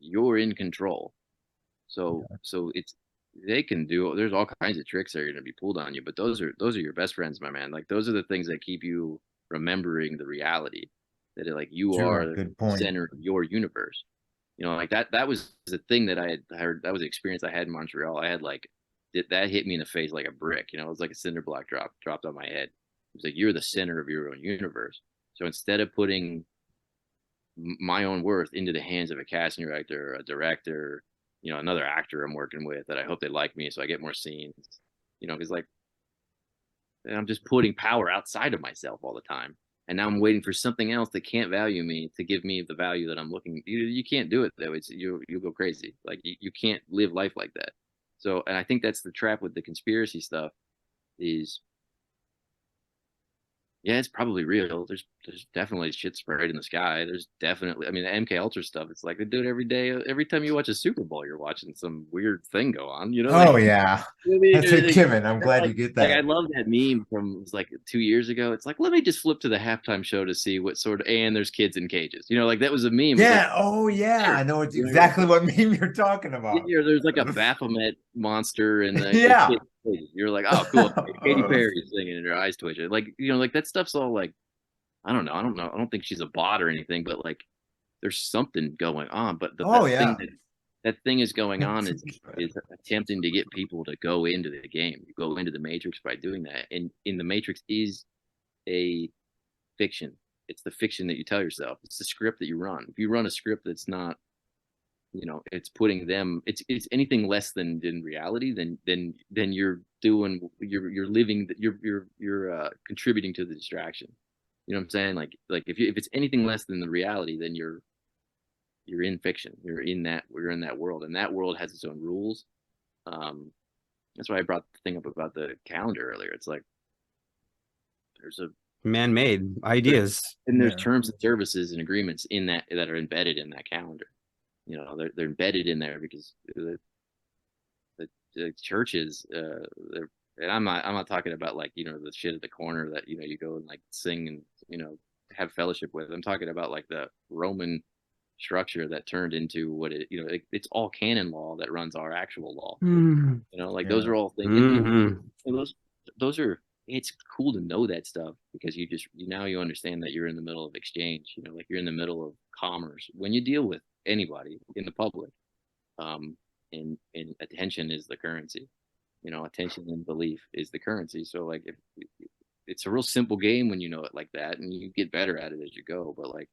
you're in control. So it's they can do. There's all kinds of tricks that are going to be pulled on you, but those are your best friends, my man. Like those are the things that keep you remembering the reality that you are the center of your universe. Like that was the thing that I had heard. That was the experience I had in Montreal. I had that hit me in the face like a brick. It was like a cinder block dropped on my head. It was like, you're the center of your own universe. So instead of putting my own worth into the hands of a casting director, a director, another actor I'm working with that I hope they like me so I get more scenes, because I'm just putting power outside of myself all the time. And now I'm waiting for something else that can't value me to give me the value that I'm looking. You can't do it though. You'll go crazy. Like you can't live life like that. So, and I think that's the trap with the conspiracy stuff is, yeah, it's probably real. There's definitely shit sprayed in the sky. There's definitely, I mean, the MK Ultra stuff. It's like they do it every day. Every time you watch a Super Bowl, you're watching some weird thing go on. Oh yeah, that's a given. I'm glad you get that. I love that meme from it was like 2 years ago. It's like, let me just flip to the halftime show to see what sort of, and there's kids in cages. That was a meme. Yeah. Oh yeah, I know exactly what meme you're talking about. There's like a Baphomet monster and yeah. You're like, oh, cool. Katy Perry singing and her eyes twitching. Like that stuff's all like, I don't know. I don't think she's a bot or anything, but like, there's something going on. But that thing is going on is attempting to get people to go into the game. You go into the Matrix by doing that, and in the Matrix is a fiction. It's the fiction that you tell yourself. It's the script that you run. If you run a script that's not, it's putting them. It's anything less than reality. Then you're doing. You're living. You're contributing to the distraction. You know what I'm saying? Like if it's anything less than the reality, then you're in fiction. We're in that world, and that world has its own rules. That's why I brought the thing up about the calendar earlier. It's like there's a man-made ideas, and there's terms and services and agreements in that are embedded in that calendar. They're embedded in there because the churches, and I'm not talking about like the shit at the corner that you go and like sing and have fellowship with. I'm talking about like the Roman structure that turned into what it's all canon law that runs our actual law. Those are all things. And those are. It's cool to know that stuff because now you understand that you're in the middle of exchange. Like you're in the middle of commerce when you deal with anybody in the public. And attention is the currency. Attention and belief is the currency. So like it's a real simple game when you know it like that, and you get better at it as you go. But like,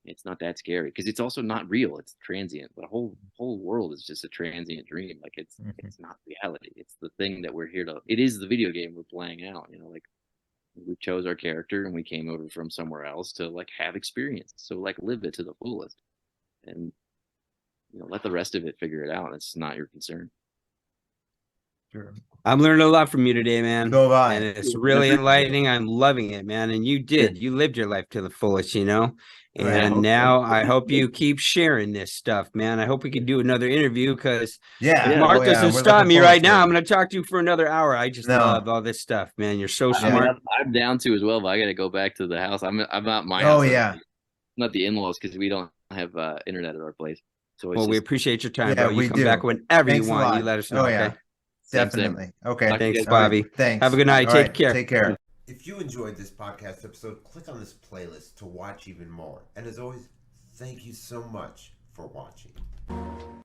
it's not that scary because it's also not real. It's transient. The whole world is just a transient dream. Like it's not reality. It's the thing that we're here to. It is the video game we're playing out. Like we chose our character and we came over from somewhere else to like have experience. So like live it to the fullest, and let the rest of it figure it out. It's not your concern. Sure. I'm learning a lot from you today, man. So have I. And it's really enlightening. I'm loving it, man. And you lived your life to the fullest, And now I hope you keep sharing this stuff, man. I hope we can do another interview because if Mark doesn't stop me right now, I'm going to talk to you for another hour. I just love all this stuff, man. You're so smart. I'm down to as well, but I got to go back to the house. I'm at my house. Oh, yeah. Not the in-laws because we don't have internet at our place. So we appreciate your time, bro. You come back whenever you want. You let us know, okay? Definitely. Okay. Thanks, Bobby. Thanks. Have a good night. Take care. Take care. If you enjoyed this podcast episode, click on this playlist to watch even more. And as always, thank you so much for watching.